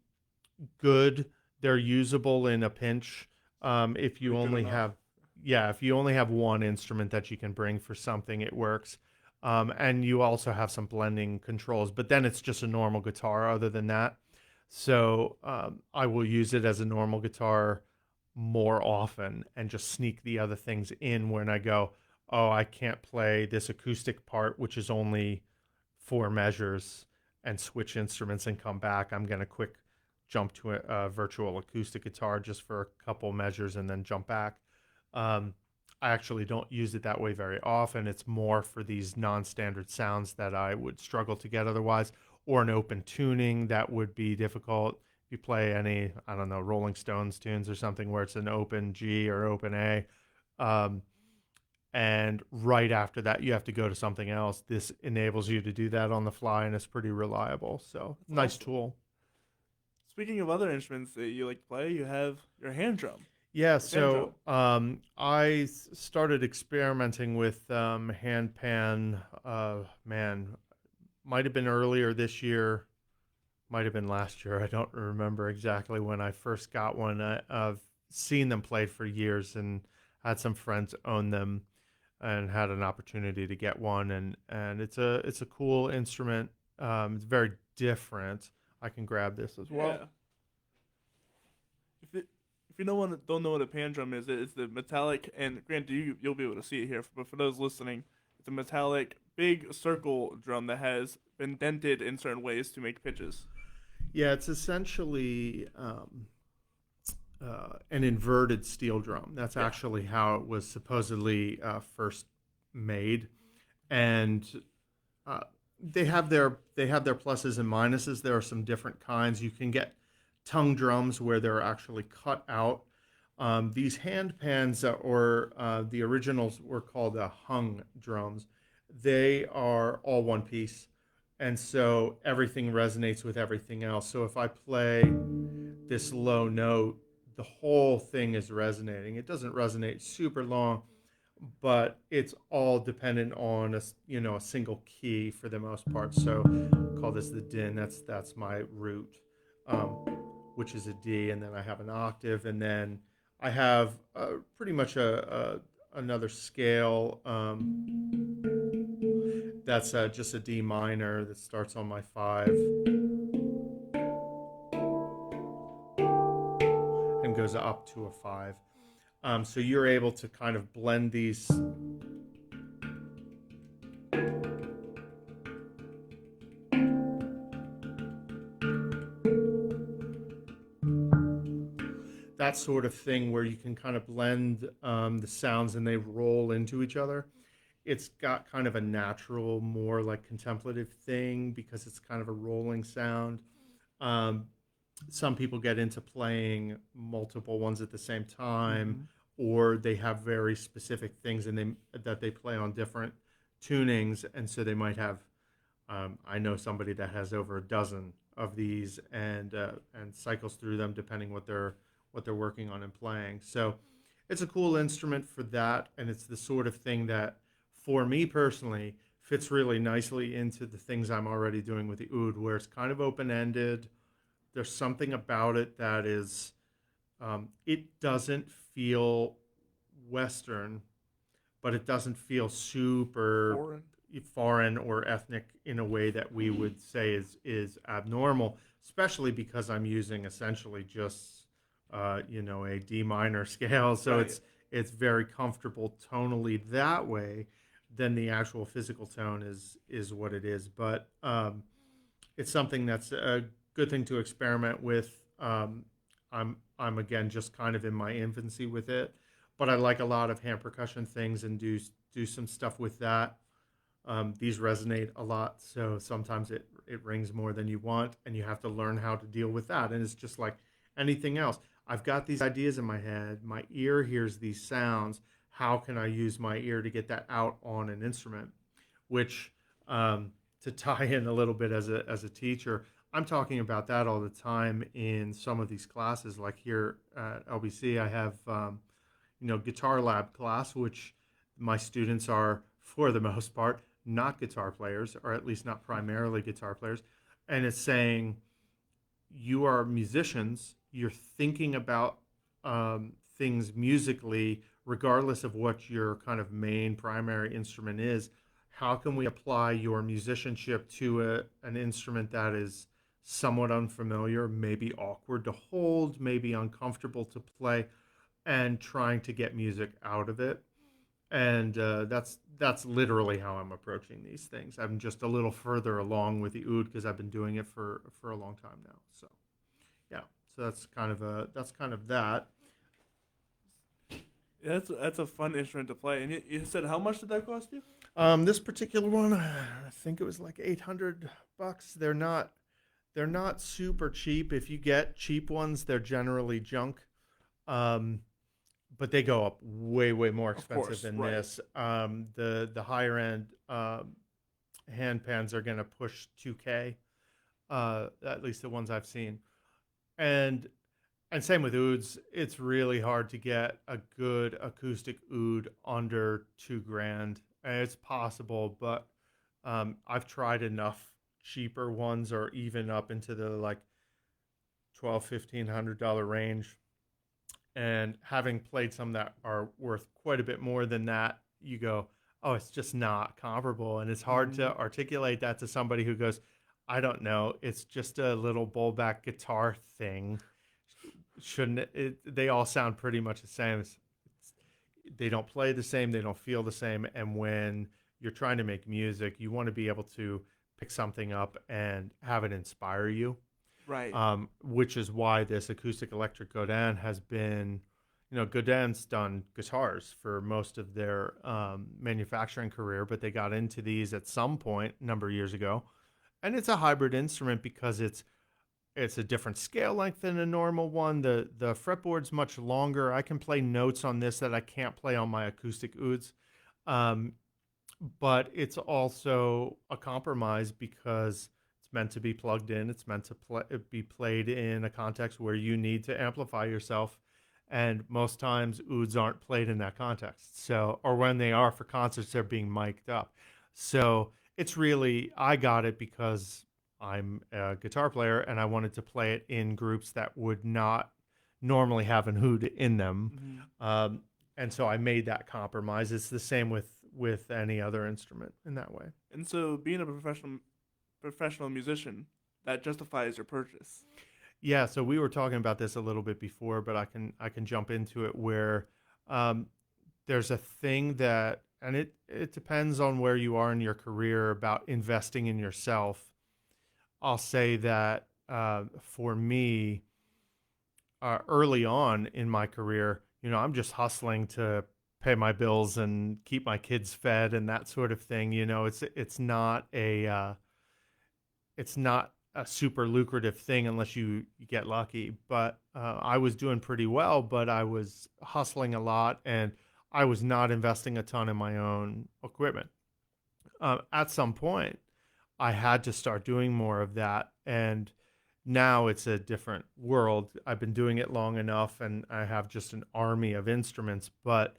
Speaker 2: good. They're usable in a pinch. If you
Speaker 1: Like good
Speaker 2: only
Speaker 1: enough.
Speaker 2: have, yeah, if you only have one instrument that you can bring for something, it works. And you also have some blending controls, but then it's just a normal guitar other than that. So I will use it as a normal guitar more often and just sneak the other things in when I go, oh, I can't play this acoustic part, which is only four measures, and switch instruments and come back. I'm going to quick jump to a virtual acoustic guitar just for a couple measures and then jump back. Um, I actually don't use it that way very often. It's more for these non-standard sounds that I would struggle to get otherwise, or an open tuning that would be difficult. If you play any, I don't know, Rolling Stones tunes or something where it's an open G or open A, um, and right after that you have to go to something else. This enables you to do that on the fly, and it's pretty reliable. So
Speaker 1: That's
Speaker 2: nice
Speaker 1: awesome.
Speaker 2: tool.
Speaker 1: Speaking of other instruments that you like to play, you have your hand drum
Speaker 2: Yeah,
Speaker 1: or pan
Speaker 2: so
Speaker 1: drum.
Speaker 2: I started experimenting with handpan. Man, might have been earlier this year, might have been last year. I don't remember exactly when I first got one. I've seen them played for years and had some friends own them and had an opportunity to get one. And it's a cool instrument. It's very different. I can grab this as well.
Speaker 1: Yeah. If you know one don't know what a pan drum is, it's the metallic. And granted, you'll be able to see it here, but for those listening, it's a metallic big circle drum that has been dented in certain ways to make pitches.
Speaker 2: Yeah, it's essentially an inverted steel drum. That's
Speaker 1: Yeah.
Speaker 2: actually how it was supposedly first made, and uh, they have their pluses and minuses. There are some different kinds. You can get tongue drums where they're actually cut out. These hand pans, or the originals were called hung drums. They are all one piece, and so everything resonates with everything else. So if I play this low note, the whole thing is resonating. It doesn't resonate super long, but it's all dependent on a single key for the most part. So call this the din. That's my root, um, which is a D, and then I have an octave, and then I have pretty much another scale that's just a D minor that starts on my five and goes up to a five. So you're able to kind of blend these that sort of thing where you can kind of blend the sounds and they roll into each other. It's got kind of a natural, more like contemplative thing because it's kind of a rolling sound. Um, some people get into playing multiple ones at the same time,
Speaker 1: Hmm.
Speaker 2: or they have very specific things and they play on different tunings, and so they might have. I know somebody that has over a dozen of these and cycles through them depending what they're working on and playing. So it's a cool instrument for that, and it's the sort of thing that, for me personally, fits really nicely into the things I'm already doing with the oud, where it's kind of open ended. There's something about it that is, it doesn't feel Western, but it doesn't feel super
Speaker 1: Foreign.
Speaker 2: foreign or ethnic in a way that we would say is abnormal, especially because I'm using essentially just a D minor scale, so
Speaker 1: Right.
Speaker 2: it's very comfortable tonally that way. Then the actual physical tone is what it is, but it's something that's a good thing to experiment with. I'm again just kind of in my infancy with it, but I like a lot of hand percussion things and do some stuff with that. These resonate a lot, so sometimes it rings more than you want, and you have to learn how to deal with that. And it's just like anything else. I've got these ideas in my head. My ear hears these sounds. How can I use my ear to get that out on an instrument? Which, to tie in a little bit as a teacher, I'm talking about that all the time in some of these classes. Like here at LBC, I have guitar lab class, which my students are for the most part not guitar players, or at least not primarily guitar players, and it's saying you are musicians. You're thinking about things musically, regardless of what your kind of main primary instrument is. How can we apply your musicianship to an instrument that is somewhat unfamiliar, maybe awkward to hold, maybe uncomfortable to play, and trying to get music out of it? And that's literally how I'm approaching these things. I'm just a little further along with the oud because I've been doing it for a long time now. So yeah, so that's kind of that.
Speaker 1: Yeah, that's a fun instrument to play. And you said how much did that cost you?
Speaker 2: This particular one, I think it was like $800. They're not super cheap. If you get cheap ones, they're generally junk. Um, but they go up way more
Speaker 1: Of
Speaker 2: expensive
Speaker 1: course,
Speaker 2: than
Speaker 1: right.
Speaker 2: this. The higher end hand pans are going to push 2K, at least the ones I've seen. And and same with ouds. It's really hard to get a good acoustic oud under 2 grand. And it's possible, but I've tried enough cheaper ones, or even up into the like 12, $1,500 range. And having played some that are worth quite a bit more than that, you go, oh, it's just not comparable. And it's hard
Speaker 1: Hmm.
Speaker 2: to articulate that to somebody who goes, I don't know, it's just a little bowlback guitar thing. Shouldn't it? They all sound pretty much the same. They don't play the same, they don't feel the same. And when you're trying to make music, you want to be able to pick something up and have it inspire you,
Speaker 1: Right.
Speaker 2: which is why this acoustic electric Godin has been, Godin's done guitars for most of their manufacturing career, but they got into these at some point a number of years ago. And it's a hybrid instrument because it's a different scale length than a normal one. The fretboard's much longer. I can play notes on this that I can't play on my acoustic ouds. Um, but it's also a compromise because it's meant to be plugged in. It's meant to be played in a context where you need to amplify yourself. And most times ouds aren't played in that context. So, or when they are for concerts, they're being mic'd up. So it's really, I got it because I'm a guitar player and I wanted to play it in groups that would not normally have an oud in them.
Speaker 1: Hmm.
Speaker 2: Um, and so I made that compromise. It's the same with any other instrument in that way.
Speaker 1: And so, being a professional musician, that justifies your purchase.
Speaker 2: Yeah, so we were talking about this a little bit before, but I can jump into it where um, there's a thing that, and it depends on where you are in your career about investing in yourself. I'll say that for me, early on in my career, I'm just hustling to pay my bills and keep my kids fed and that sort of thing. It's not a super lucrative thing unless you get lucky. But I was doing pretty well, but I was hustling a lot and I was not investing a ton in my own equipment. At some point, I had to start doing more of that. And now it's a different world. I've been doing it long enough and I have just an army of instruments. But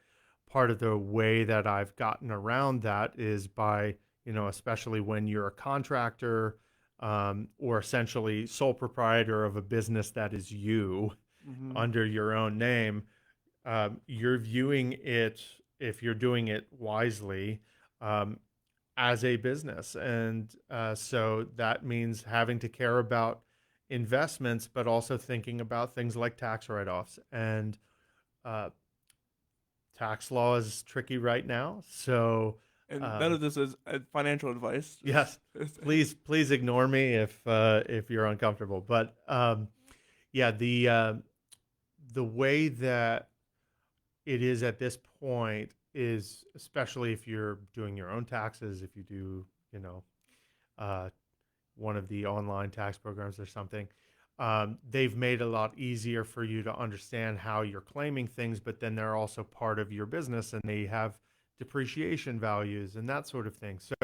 Speaker 2: part of the way that I've gotten around that is by, especially when you're a contractor or essentially sole proprietor of a business that is you
Speaker 1: Mm-hmm.
Speaker 2: under your own name, you're viewing it, if you're doing it wisely, um, as a business. And so that means having to care about investments, but also thinking about things like tax write offs. And uh, tax law is tricky right now. So,
Speaker 1: And none
Speaker 2: um,
Speaker 1: of this is financial advice.
Speaker 2: yes, please ignore me if you're uncomfortable. But yeah, the way that it is at this point is, especially if you're doing your own taxes, if you do, uh, one of the online tax programs or something, they've made it a lot easier for you to understand how you're claiming things, but then they're also part of your business and they have depreciation values and that sort of thing. So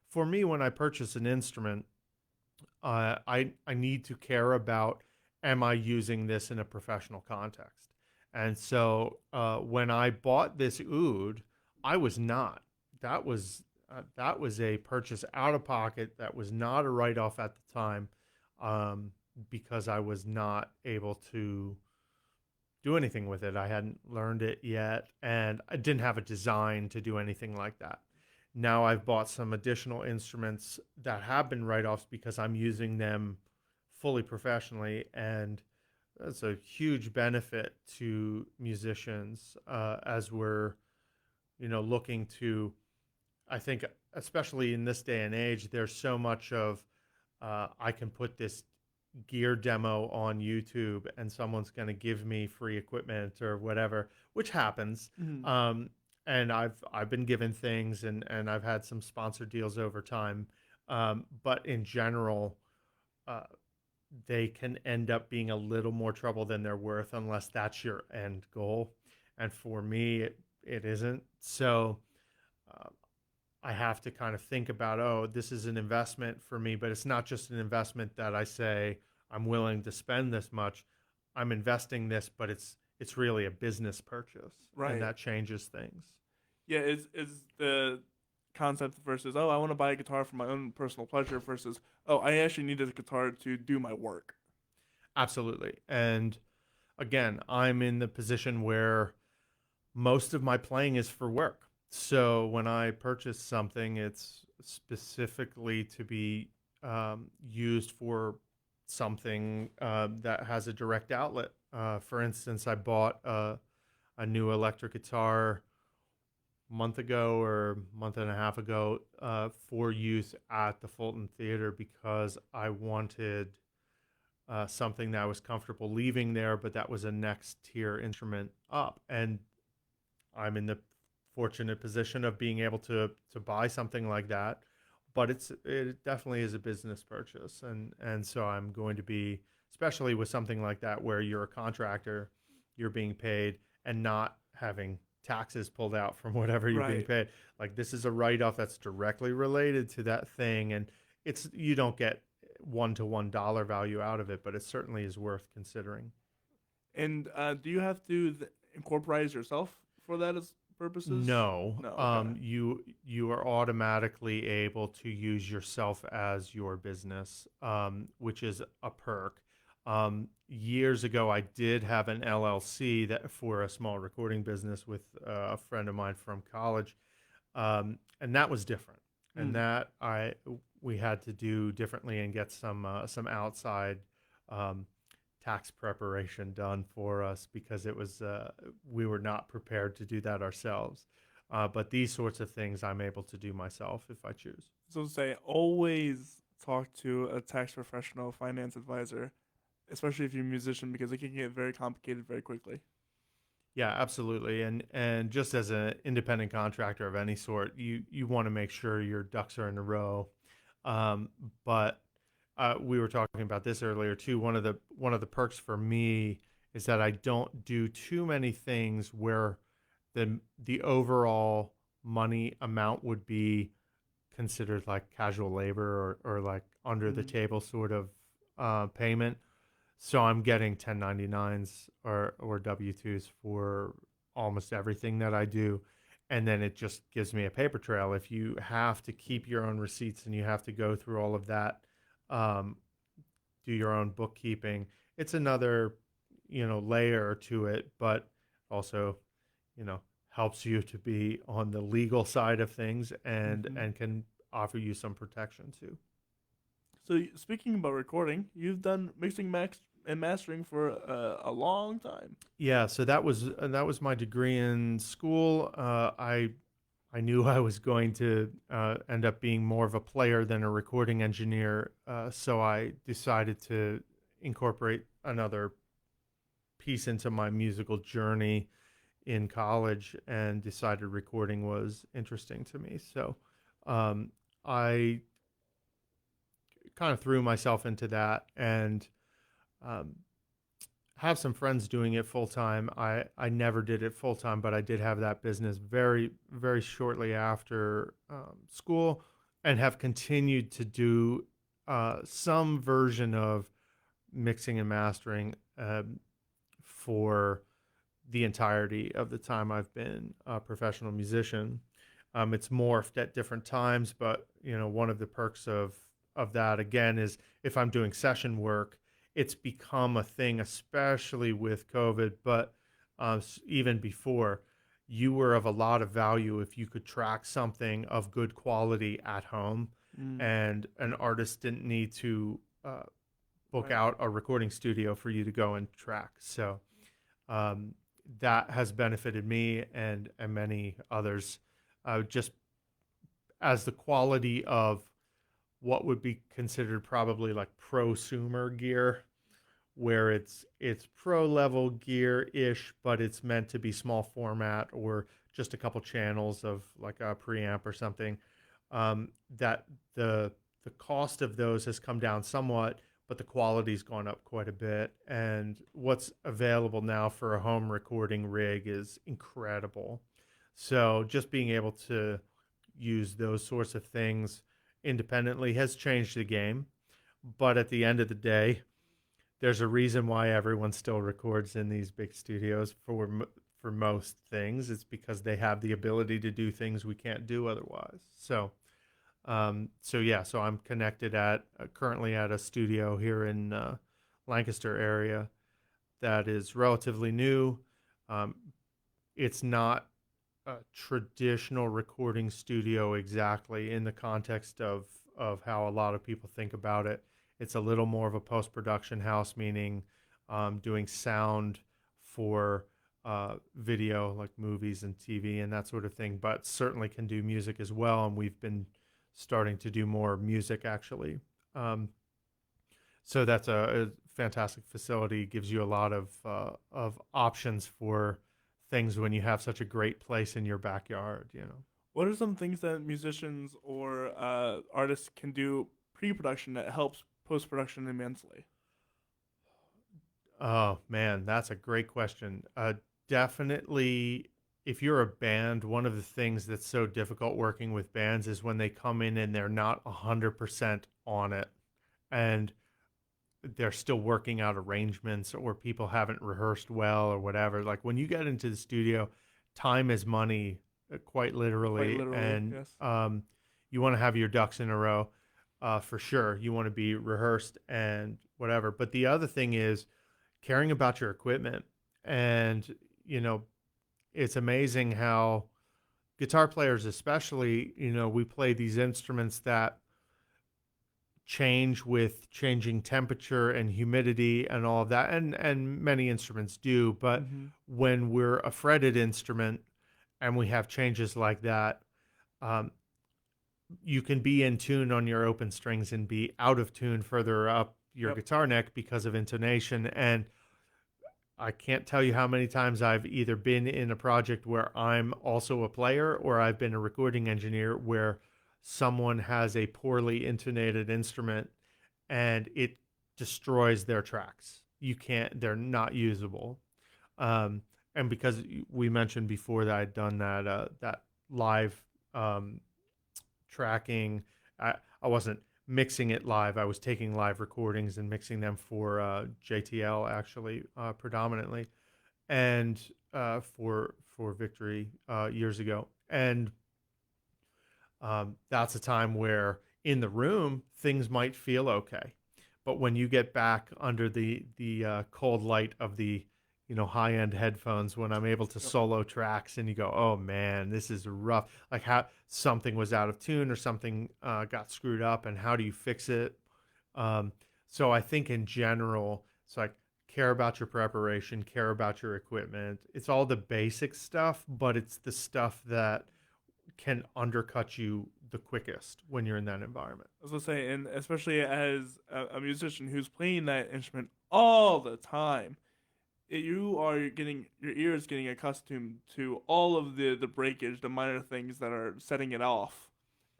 Speaker 2: for me, when I purchase an instrument, I need to care about, am I using this in a professional context? And so when I bought this oud, I was not. That was a purchase out of pocket. That was not a write off at the time, because I was not able to do anything with it. I hadn't learned it yet, and I didn't have a design to do anything like that. Now I've bought some additional instruments that have been write offs because I'm using them fully professionally, and that's a huge benefit to musicians as we're looking to. I think especially in this day and age, there's so much of I can put this gear demo on YouTube and someone's going to give me free equipment or whatever, which happens.
Speaker 1: Mhm.
Speaker 2: Um, and I've been given things and I've had some sponsored deals over time. But in general, uh, they can end up being a little more trouble than they're worth unless that's your end goal. And for me, it isn't. So uh, I have to kind of think about, oh, this is an investment for me, but it's not just an investment that I say I'm willing to spend this much. I'm investing this, but it's really a business purchase, and
Speaker 1: Right.
Speaker 2: that changes things.
Speaker 1: Yeah, is the concept versus, oh, I want to buy a guitar for my own personal pleasure versus, oh, I actually need a guitar to do my work.
Speaker 2: Absolutely. And again, I'm in the position where most of my playing is for work. So when I purchase something, it's specifically to be used for something that has a direct outlet. For instance, I bought a new electric guitar a month ago or a month and a half ago for use at the Fulton Theater because I wanted something that I was comfortable leaving there, but that was a next tier instrument up. And I'm in the fortunate position of being able to buy something like that, but it definitely is a business purchase, and so I'm going to be, especially with something like that where you're a contractor, you're being paid and not having taxes pulled out from whatever you're being
Speaker 1: Right.
Speaker 2: paid. Like this is a write off that's directly related to that thing, and it's you don't get one-to-one dollar value out of it, but it certainly is worth considering.
Speaker 1: And do you have to incorporate yourself for that as purposes?
Speaker 2: No,
Speaker 1: No. Okay.
Speaker 2: you are automatically able to use yourself as your business, which is a perk. Years ago, I did have an LLC that for a small recording business with a friend of mine from college, and that was different. And
Speaker 1: Mm.
Speaker 2: that I we had to do differently and get some outside um, tax preparation done for us because it was we were not prepared to do that ourselves. But these sorts of things I'm able to do myself if I choose.
Speaker 1: So say always talk to a tax professional, finance advisor. especially if you're a musician, because it can get very complicated very quickly.
Speaker 2: Yeah, absolutely. And just as an independent contractor of any sort, you want to make sure your ducks are in a row. Um, but we were talking about this earlier too. One of the perks for me is that I don't do too many things where the overall money amount would be considered like casual labor or like under the
Speaker 1: Mm.
Speaker 2: table sort of payment. So I'm getting 1099s or W-2s for almost everything that I do. And then it just gives me a paper trail. If you have to keep your own receipts and you have to go through all of that, um, do your own bookkeeping, it's another, layer to it, but also, you know, helps you to be on the legal side of things and
Speaker 1: Hmm.
Speaker 2: and can offer you some protection too.
Speaker 1: So speaking about recording, you've done mixing, max, and mastering for a long time.
Speaker 2: Yeah, so that was my degree in school. I knew I was going to end up being more of a player than a recording engineer, so I decided to incorporate another piece into my musical journey in college, and decided recording was interesting to me. So I kind of threw myself into that, and um, have some friends doing it full time. I never did it full time, but I did have that business very, very shortly after school, and have continued to do some version of mixing and mastering for the entirety of the time I've been a professional musician. It's morphed at different times, but one of the perks of that again is if I'm doing session work, it's become a thing, especially with COVID. But even before, you were of a lot of value if you could track something of good quality at home,
Speaker 1: Mm,
Speaker 2: and an artist didn't need to book
Speaker 1: right.
Speaker 2: out a recording studio for you to go and track. So um, that has benefited me and many others, just as the quality of what would be considered probably like prosumer gear, where it's pro level gear ish, but it's meant to be small format or just a couple channels of like a preamp or something. That the cost of those has come down somewhat, but the quality's gone up quite a bit. And what's available now for a home recording rig is incredible. So just being able to use those sorts of things independently has changed the game. But at the end of the day, there's a reason why everyone still records in these big studios for most things. It's because they have the ability to do things we can't do otherwise. So yeah, so I'm connected at currently at a studio here in Lancaster area that is relatively new. Um, it's not a traditional recording studio exactly in the context of how a lot of people think about it. It's a little more of a post production house, meaning doing sound for video like movies and TV and that sort of thing, but certainly can do music as well. And we've been starting to do more music actually. Um, so that's a fantastic facility. Gives you a lot of options for things when you have such a great place in your backyard.
Speaker 1: What are some things that musicians or artists can do pre-production that helps post-production immensely?
Speaker 2: Oh man, that's a great question. Definitely, if you're a band, one of the things that's so difficult working with bands is when they come in and they're not 100% on it, and they're still working out arrangements, or people haven't rehearsed well or whatever. Like when you get into the studio, time is money, quite
Speaker 1: Quite
Speaker 2: literally,
Speaker 1: literally,
Speaker 2: and
Speaker 1: yes.
Speaker 2: you want to have your ducks in a row, for sure. You want to be rehearsed and whatever. But the other thing is caring about your equipment, and you know, it's amazing how guitar players, especially, we play these instruments that change with changing temperature and humidity and all of that, and many instruments do. But
Speaker 1: Hmm.
Speaker 2: when we're a fretted instrument and we have changes like that, um, you can be in tune on your open strings and be out of tune further up your
Speaker 1: Yep.
Speaker 2: guitar neck because of intonation. And I can't tell you how many times I've either been in a project where I'm also a player, or I've been a recording engineer where someone has a poorly intonated instrument and it destroys their tracks. They're not usable. Um, and because we mentioned before that I'd done that live um, tracking, I wasn't mixing it live. I was taking live recordings and mixing them for JTL actually predominantly, and for Victory years ago. And that's a time where in the room things might feel okay, but when you get back under the cold light of the high end headphones, when I'm able to
Speaker 1: Yep.
Speaker 2: solo tracks and you go, oh man, this is rough. Like how something was out of tune or something got screwed up, and how do you fix it? Um, so I think in general, it's like care about your preparation, care about your equipment. It's all the basic stuff, but it's the stuff that can undercut you the quickest when you're in that environment.
Speaker 1: I was gonna say, and especially as a musician who's playing that instrument all the time, you are getting your ears getting accustomed to all of the breakage, the minor things that are setting it off.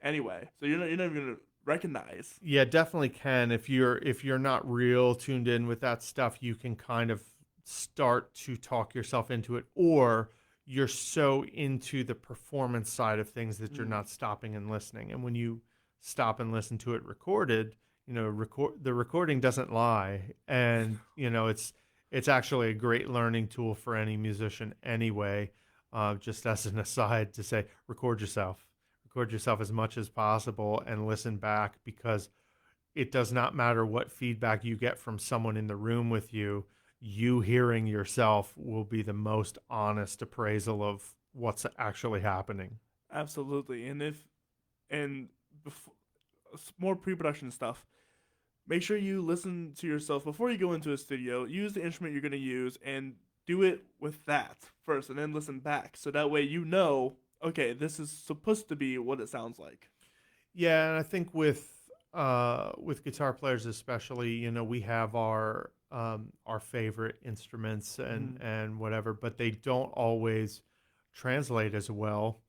Speaker 1: Anyway, so you're not even gonna recognize.
Speaker 2: Yeah, definitely can. If you're not real tuned in with that stuff, you can kind of start to talk yourself into it, or you're so into the performance side of things that you're
Speaker 1: Mm.
Speaker 2: not stopping and listening. And when you stop and listen to it recorded, the recording doesn't lie, and it's actually a great learning tool for any musician anyway. Just as an aside to say, record yourself as much as possible and listen back, because it does not matter what feedback you get from someone in the room with you. You hearing yourself will be the most honest appraisal of what's actually happening.
Speaker 1: Absolutely, and before, more pre-production stuff. Make sure you listen to yourself before you go into a studio. Use the instrument you're gonna use and do it with that first, and then listen back. So that way okay, this is supposed to be what it sounds like.
Speaker 2: Yeah, and I think with guitar players especially, we have our favorite instruments and
Speaker 1: Mm-hmm.
Speaker 2: and whatever, but they don't always translate as well.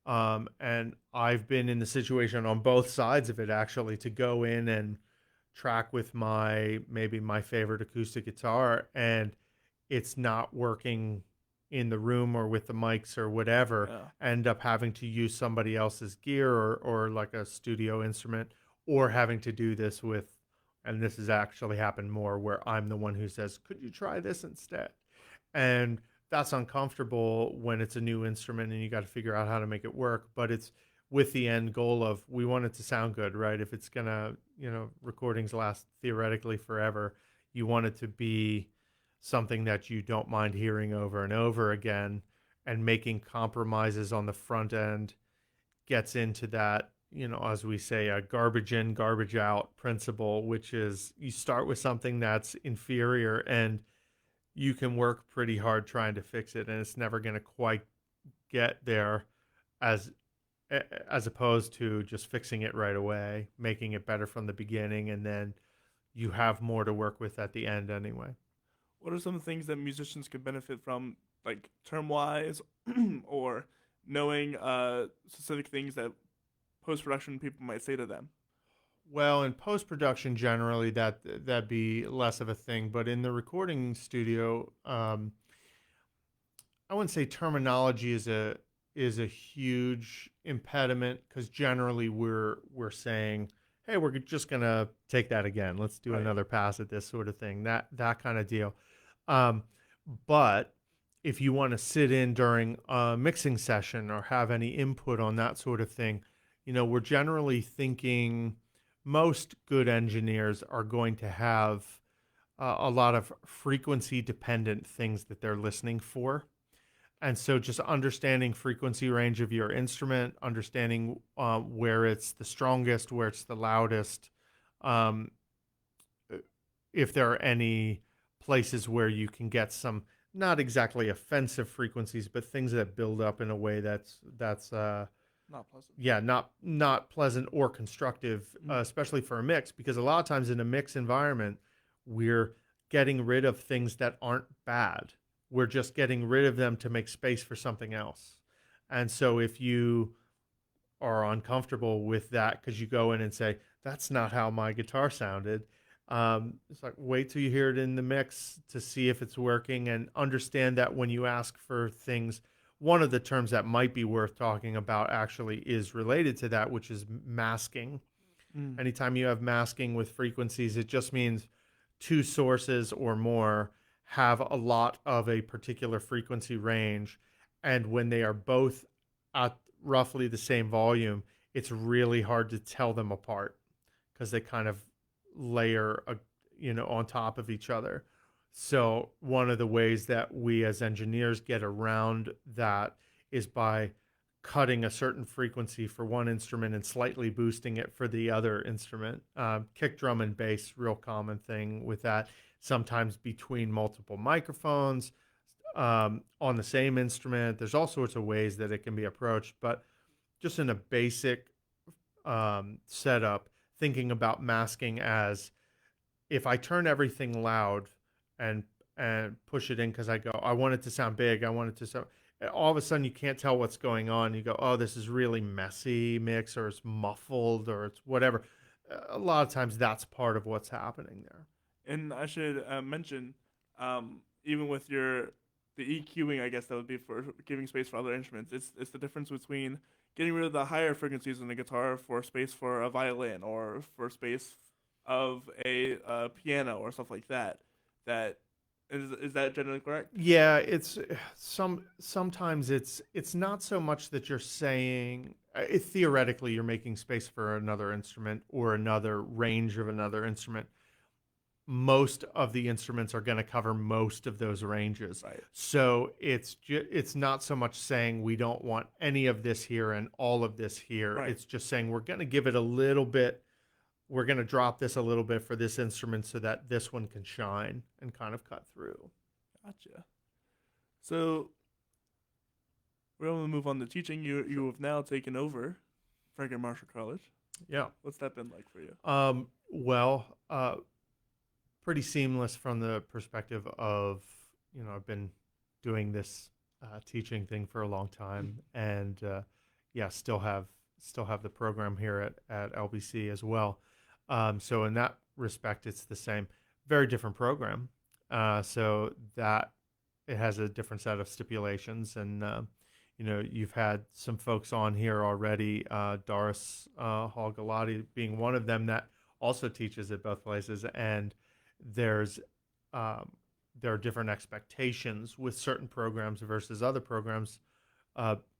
Speaker 2: And I've been in the situation on both sides of it actually, to go in and track with maybe my favorite acoustic guitar, and it's not working in the room or with the mics or whatever.
Speaker 1: Yeah.
Speaker 2: End up having to use somebody else's gear, or like a studio instrument, or having to do this with, and this has actually happened more, where I'm the one who says, could you try this instead? And that's uncomfortable when it's a new instrument and you got to figure out how to make it work, but it's with the end goal of, we want it to sound good, right? If it's gonna, recordings last theoretically forever, you want it to be something that you don't mind hearing over and over again. And making compromises on the front end gets into that, as we say, a garbage in, garbage out principle, which is you start with something that's inferior and you can work pretty hard trying to fix it, and it's never going to quite get there, as as opposed to just fixing it right away, making it better from the beginning, and then you have more to work with at the end anyway.
Speaker 1: What are some things that musicians could benefit from, like term wise, or knowing specific things that post production people might say to them?
Speaker 2: Well, in post production, generally that'd be less of a thing, but in the recording studio, I wouldn't say terminology is a huge impediment, because generally we're saying, hey, we're just gonna take that again. Let's do
Speaker 1: Right.
Speaker 2: another pass at this sort of thing. That kind of deal. Um, but if you want to sit in during a mixing session or have any input on that sort of thing, we're generally thinking most good engineers are going to have a lot of frequency dependent things that they're listening for. And so just understanding frequency range of your instrument, understanding where it's the strongest, where it's the loudest, um, if there are any places where you can get some not exactly offensive frequencies, but things that build up in a way that's
Speaker 1: Not pleasant.
Speaker 2: Yeah, not pleasant or constructive,
Speaker 1: Mm.
Speaker 2: especially for a mix, because a lot of times in a mix environment, we're getting rid of things that aren't bad. We're just getting rid of them to make space for something else. And so if you are uncomfortable with that because you go in and say, that's not how my guitar sounded. It's like, wait till you hear it in the mix to see if it's working, and understand that when you ask for things, one of the terms that might be worth talking about actually is related to that, which is masking.
Speaker 1: Mm.
Speaker 2: Anytime you have masking with frequencies, it just means two sources or more have a lot of a particular frequency range. And when they are both at roughly the same volume, it's really hard to tell them apart because they kind of layer, on top of each other. So one of the ways that we as engineers get around that is by cutting a certain frequency for one instrument and slightly boosting it for the other instrument. Kick drum and bass, real common thing with that. Sometimes between multiple microphones on the same instrument. There's all sorts of ways that it can be approached, but just in a basic setup, thinking about masking as, if I turn everything loud and push it in because I want it to sound big, I want it to sound, all of a sudden you can't tell what's going on. You go, oh, this is really messy mix, or it's muffled, or it's whatever. A lot of times that's part of what's happening there.
Speaker 1: And I should mention, even with the EQing, I guess that would be for giving space for other instruments. It's the difference between getting rid of the higher frequencies in the guitar for space for a violin or for space of a piano or stuff like that. That is that generally correct?
Speaker 2: Yeah, it's sometimes it's not so much that you're saying, theoretically you're making space for another instrument or another range of another instrument. Most of the instruments are going to cover most of those ranges.
Speaker 1: Right.
Speaker 2: So it's not so much saying we don't want any of this here and all of this here.
Speaker 1: Right.
Speaker 2: It's just saying we're going to give it a little bit. We're going to drop this a little bit for this instrument so that this one can shine and kind of cut through.
Speaker 1: Gotcha. So we're going to move on to teaching. You have now taken over Franklin Marshall College.
Speaker 2: Yeah.
Speaker 1: What's that been like for you?
Speaker 2: Well, pretty seamless from the perspective of, I've been doing this teaching thing for a long time, and yeah, still have the program here at LBC as well. So in that respect, it's the same. Very different program. So that it has a different set of stipulations, and you've had some folks on here already. Doris Hall Galati being one of them that also teaches at both places, and there's there are different expectations with certain programs versus other programs,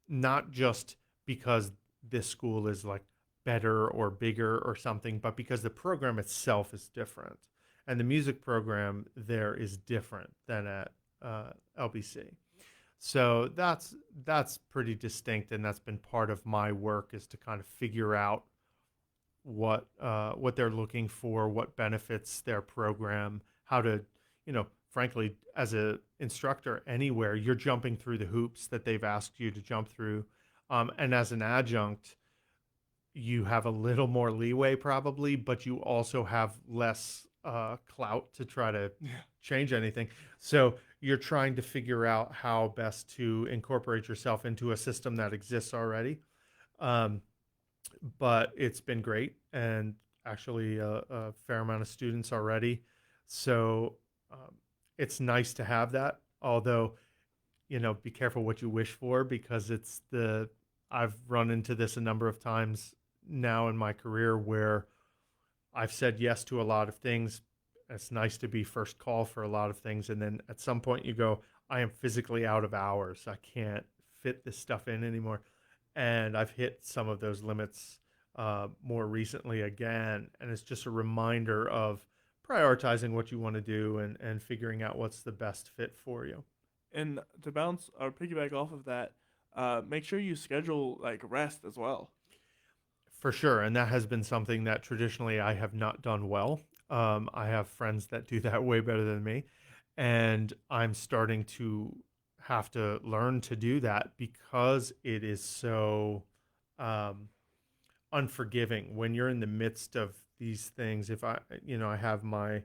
Speaker 2: not just because this school is like better or bigger or something, but because the program itself is different, and the music program there is different than at LBC. So that's pretty distinct, and that's been part of my work, is to kind of figure out what they're looking for, what benefits their program, how to, frankly, as a instructor anywhere, you're jumping through the hoops that they've asked you to jump through, and as an adjunct, you have a little more leeway probably, but you also have less clout to try to change anything. So you're trying to figure out how best to incorporate yourself into a system that exists already. But it's been great, and actually a fair amount of students already. So it's nice to have that. Although, be careful what you wish for, because I've run into this a number of times now in my career where I've said yes to a lot of things. It's nice to be first call for a lot of things, and then at some point you go, I am physically out of hours. I can't fit this stuff in anymore. And I've hit some of those limits more recently again. And it's just a reminder of prioritizing what you want to do, and figuring out what's the best fit for you.
Speaker 1: And to bounce or piggyback off of that, make sure you schedule like rest as well.
Speaker 2: For sure. And that has been something that traditionally I have not done well. I have friends that do that way better than me. And I'm starting to have to learn to do that, because it is so um, unforgiving when you're in the midst of these things. If I have my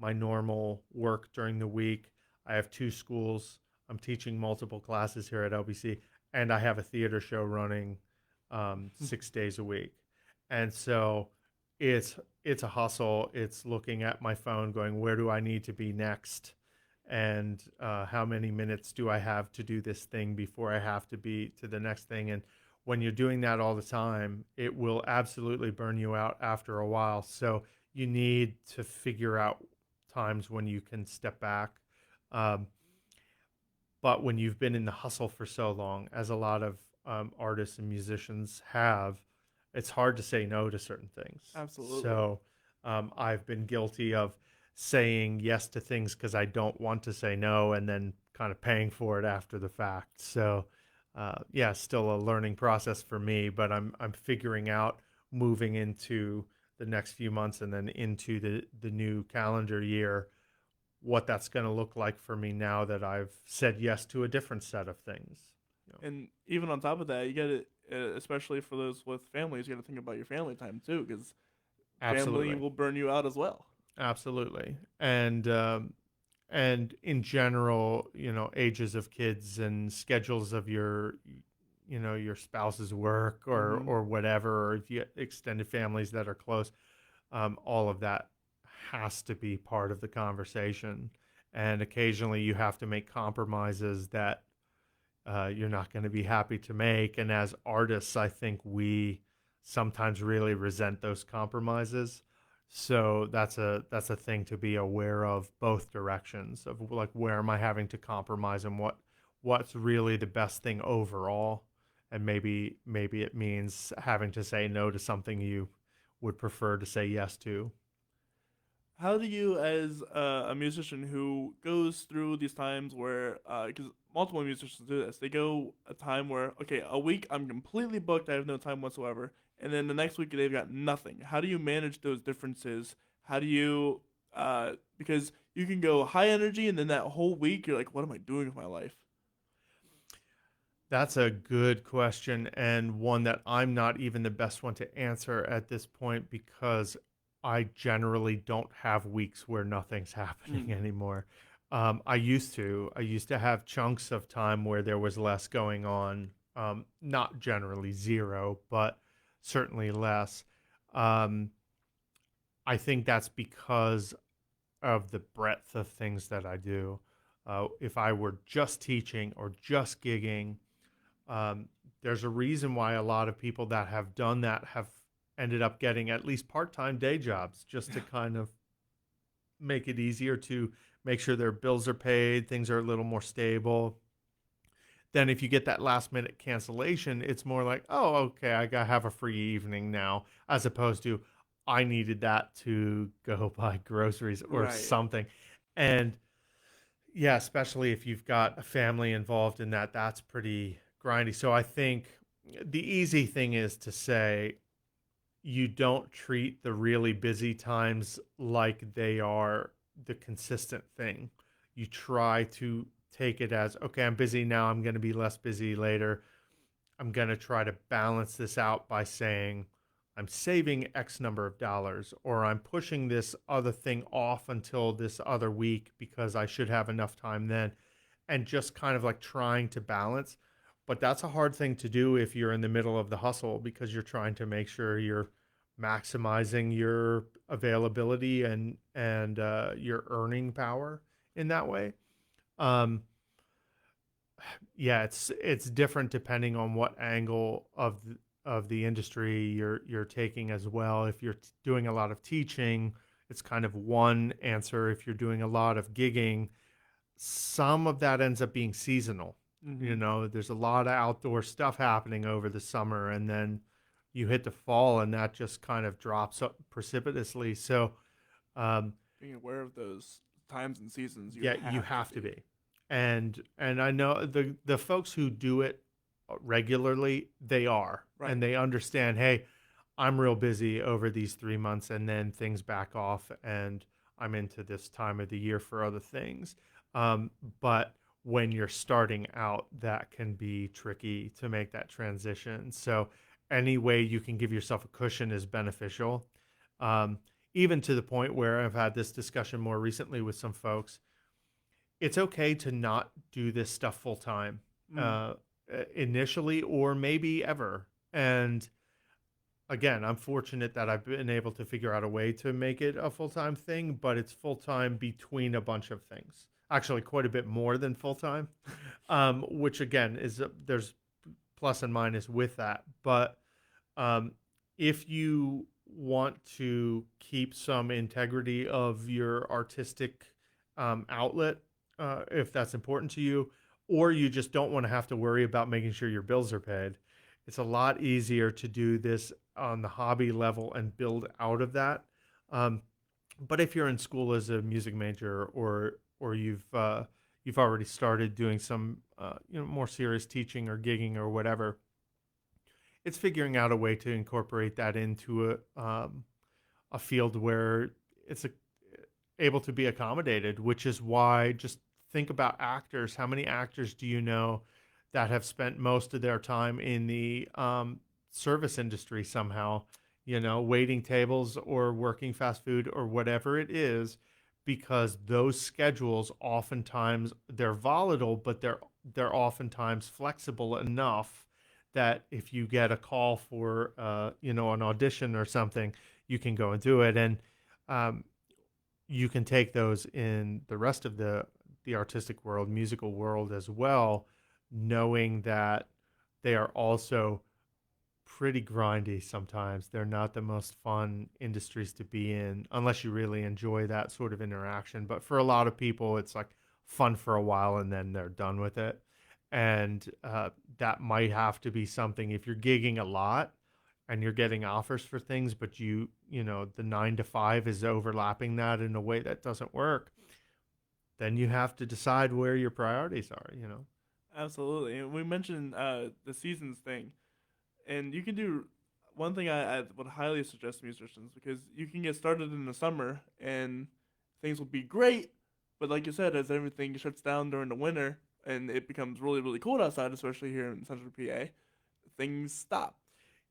Speaker 2: normal work during the week. I have two schools. I'm teaching multiple classes here at LBC, and I have a theater show running 6 days a week. And so it's a hustle. It's looking at my phone, going, where do I need to be next, and how many minutes do I have to do this thing before I have to be to the next thing. And when you're doing that all the time, it will absolutely burn you out after a while. So you need to figure out times when you can step back. Um, but when you've been in the hustle for so long, as a lot of artists and musicians have, it's hard to say no to certain things.
Speaker 1: Absolutely.
Speaker 2: So I've been guilty of saying yes to things because I don't want to say no, and then kind of paying for it after the fact. So yeah, still a learning process for me, but I'm figuring out, moving into the next few months and then into the new calendar year, what that's going to look like for me now that I've said yes to a different set of things. You know.
Speaker 1: And even on top of that, you got to, especially for those with families, you got to think about your family time too, because family
Speaker 2: Absolutely,
Speaker 1: will burn you out as well.
Speaker 2: absolutely, and in general, ages of kids and schedules of your spouse's work or
Speaker 1: Hmm.
Speaker 2: or whatever, or if you extended families that are close, all of that has to be part of the conversation. And occasionally you have to make compromises that you're not going to be happy to make. And as artists, I think we sometimes really resent those compromises. So that's a thing to be aware of, both directions, of like, where am I having to compromise, and what's really the best thing overall. And maybe it means having to say no to something you would prefer to say yes to.
Speaker 1: How do you, as a musician who goes through these times where, because multiple musicians do this, they go a time where, okay, a week I'm completely booked, I have no time whatsoever, and then the next week they've got nothing. How do you manage those differences? How do you, because you can go high energy, and then that whole week you're like, what am I doing with my life?
Speaker 2: That's a good question, and one that I'm not even the best one to answer at this point, because I generally don't have weeks where nothing's happening
Speaker 1: Mm.
Speaker 2: anymore. I used to have chunks of time where there was less going on. Not generally zero, but certainly less. Um, I think that's because of the breadth of things that I do. If I were just teaching or just gigging, um, there's a reason why a lot of people that have done that have ended up getting at least part-time day jobs, just to kind of make it easier to make sure their bills are paid, things are a little more stable. Then if you get that last minute cancellation, it's more like, oh, okay, I got have a free evening now, as opposed to, I needed that to go buy groceries or
Speaker 1: Right.
Speaker 2: something. And yeah, especially if you've got a family involved in that, that's pretty grindy. So I think the easy thing is to say, you don't treat the really busy times like they are the consistent thing. You try to take it as, okay, I'm busy now, I'm going to be less busy later. I'm going to try to balance this out by saying, I'm saving X number of dollars, or I'm pushing this other thing off until this other week because I should have enough time then, and just kind of like trying to balance. But that's a hard thing to do if you're in the middle of the hustle, because you're trying to make sure you're maximizing your availability and your earning power in that way. Um, yeah, it's different depending on what angle of the industry you're taking as well. If you're doing a lot of teaching, it's kind of one answer. If you're doing a lot of gigging, some of that ends up being seasonal.
Speaker 1: Hmm.
Speaker 2: There's a lot of outdoor stuff happening over the summer, and then you hit the fall, and that just kind of drops up precipitously. So um,
Speaker 1: Being aware of those times and seasons, you
Speaker 2: yeah, you
Speaker 1: have to
Speaker 2: have to
Speaker 1: be.
Speaker 2: be. And I know the folks who do it regularly, they are,
Speaker 1: Right.
Speaker 2: and they understand, hey, I'm real busy over these 3 months, and then things back off, and I'm into this time of the year for other things. But when you're starting out, that can be tricky to make that transition. So any way you can give yourself a cushion is beneficial. Um, Even to the point where I've had this discussion more recently with some folks. It's okay to not do this stuff full time,
Speaker 1: Mm.
Speaker 2: uh, initially, or maybe ever. And again, I'm fortunate that I've been able to figure out a way to make it a full time thing, but it's full time between a bunch of things. Actually, quite a bit more than full time, which again is there's plus and minus with that. But um, if you want to keep some integrity of your artistic outlet, if that's important to you, or you just don't want to have to worry about making sure your bills are paid, it's a lot easier to do this on the hobby level and build out of that. Um, but if you're in school as a music major, or you've already started doing some more serious teaching or gigging or whatever, it's figuring out a way to incorporate that into a field where it's able to be accommodated, which is why just think about actors. How many actors do you know that have spent most of their time in the service industry somehow, waiting tables or working fast food or whatever it is, because those schedules oftentimes they're volatile, but they're oftentimes flexible enough that if you get a call for an audition or something, you can go and do it. And um, you can take those in the rest of the artistic world, musical world as well, knowing that they are also pretty grindy sometimes. They're not the most fun industries to be in unless you really enjoy that sort of interaction. But for a lot of people, it's like fun for a while and then they're done with it. And that might have to be something if you're gigging a lot and you're getting offers for things, but the 9 to 5 is overlapping that in a way that doesn't work. Then you have to decide where your priorities are.
Speaker 1: Absolutely. And we mentioned the seasons thing, and you can do one thing I would highly suggest to musicians, because you can get started in the summer and things will be great, but like you said, as everything shuts down during the winter and it becomes really really cold outside, especially here in Central PA, things stop.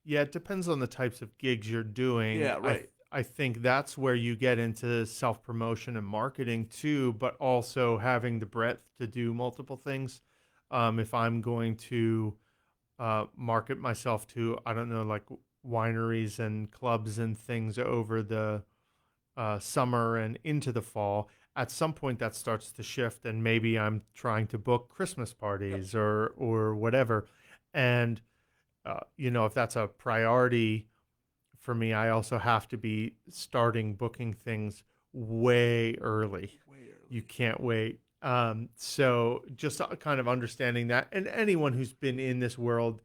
Speaker 2: Yeah, it depends on the types of gigs you're doing.
Speaker 1: Yeah, right.
Speaker 2: I think that's where you get into self promotion and marketing too, but also having the breadth to do multiple things. If I'm going to market myself to, I don't know, like wineries and clubs and things over the summer and into the fall, at some point that starts to shift, and maybe I'm trying to book Christmas
Speaker 1: Yep.
Speaker 2: parties or whatever. And if that's a priority for me, I also have to be starting booking things way early.
Speaker 1: Way
Speaker 2: You
Speaker 1: early.
Speaker 2: can't wait. So just kind of understanding that, and anyone who's been in this world,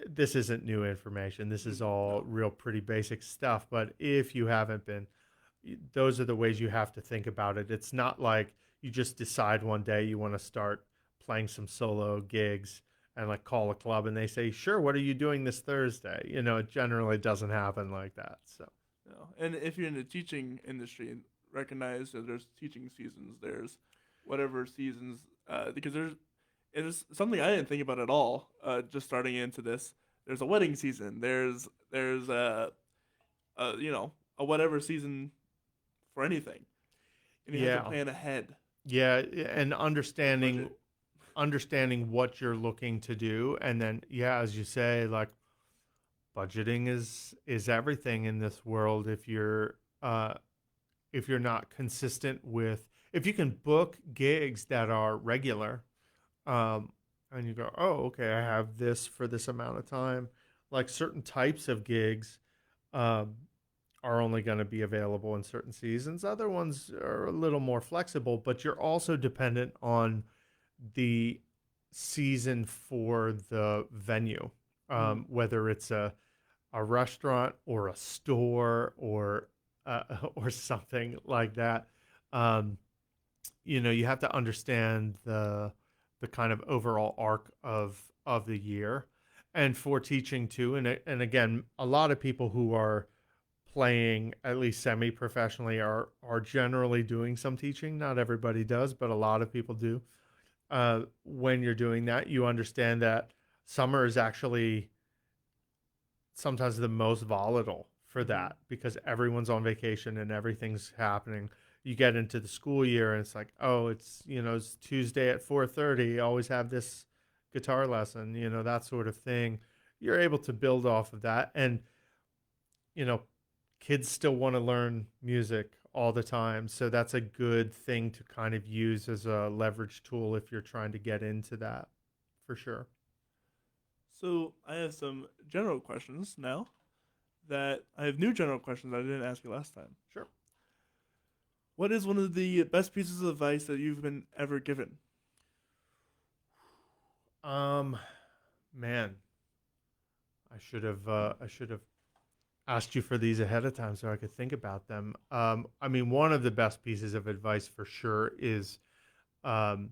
Speaker 2: this isn't new information. This is all
Speaker 1: No.
Speaker 2: real pretty basic stuff. But if you haven't been, those are the ways you have to think about it. It's not like you just decide one day you want to start playing some solo gigs and like call a club and they say, "Sure, what are you doing this Thursday?" It generally doesn't happen like that. So,
Speaker 1: No. And if you're in the teaching industry, recognize that there's teaching seasons. There's whatever seasons, because it is something I didn't think about at all. Just starting into this, there's a wedding season. There's a whatever season for anything, and you have to
Speaker 2: yeah.
Speaker 1: plan ahead
Speaker 2: Yeah, and
Speaker 1: with budget.
Speaker 2: understanding what you're looking to do, and then yeah, as you say, like budgeting is everything in this world. If you're not consistent with, if you can book gigs that are regular, um and you go, oh, okay, I have this for this amount of time, like certain types of gigs um are only going to be available in certain seasons. Other ones are a little more flexible, but you're also dependent on the season for the venue,
Speaker 1: Mm.
Speaker 2: whether it's a restaurant or a store or something like that. Um, you have to understand the kind of overall arc of the year, and for teaching too. And again, a lot of people who are playing at least semi-professionally are generally doing some teaching. Not everybody does, but a lot of people do. When you're doing that, you understand that summer is actually sometimes the most volatile for
Speaker 1: Hmm.
Speaker 2: that because everyone's on vacation and everything's happening. You get into the school year and it's like, oh, it's Tuesday at 4:30. Always have this guitar lesson, that sort of thing. You're able to build off of that, and you know, kids still want to learn music all the time, so that's a good thing to kind of use as a leverage tool if you're trying to get into that, for sure.
Speaker 1: So I have some general questions now. That I have new general questions I didn't ask you last time.
Speaker 2: Sure.
Speaker 1: What is one of the best pieces of advice that you've been ever given?
Speaker 2: Um, Man, I should have asked you for these ahead of time so I could think about them. I mean, one of the best pieces of advice for sure is um,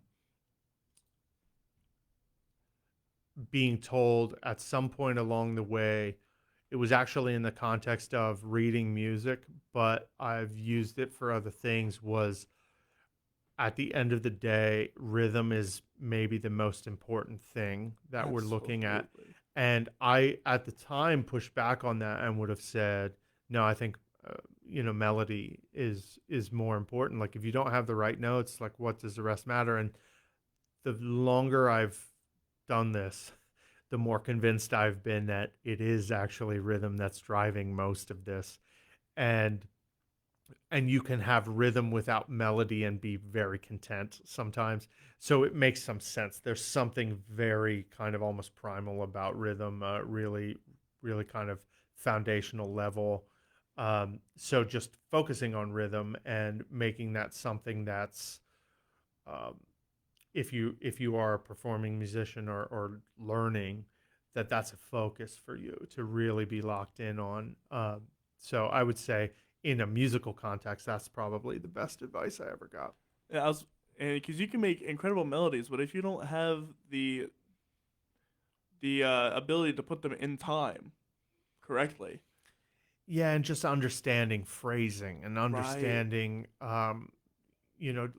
Speaker 2: being told at some point along the way. It was actually in the context of reading music, but I've used it for other things. Was at the end of the day, rhythm is maybe the most important thing that we're looking at.
Speaker 1: Absolutely.
Speaker 2: And I, at the time, pushed back on that and would have said, no, I think, melody is more important. Like if you don't have the right notes, like what does the rest matter? And the longer I've done this, the more convinced I've been that it is actually rhythm that's driving most of this. And you can have rhythm without melody and be very content sometimes. So it makes some sense. There's something very kind of almost primal about rhythm, really, really kind of foundational level. So just focusing on rhythm and making that something that's, um, if you are a performing musician or learning, that's a focus for you to really be locked in on. So I would say in a musical context, that's probably the best advice I ever got.
Speaker 1: Yeah, I was, and because you can make incredible melodies, but if you don't have the ability to put them in time correctly,
Speaker 2: Yeah, and just understanding phrasing and
Speaker 1: right?
Speaker 2: understanding,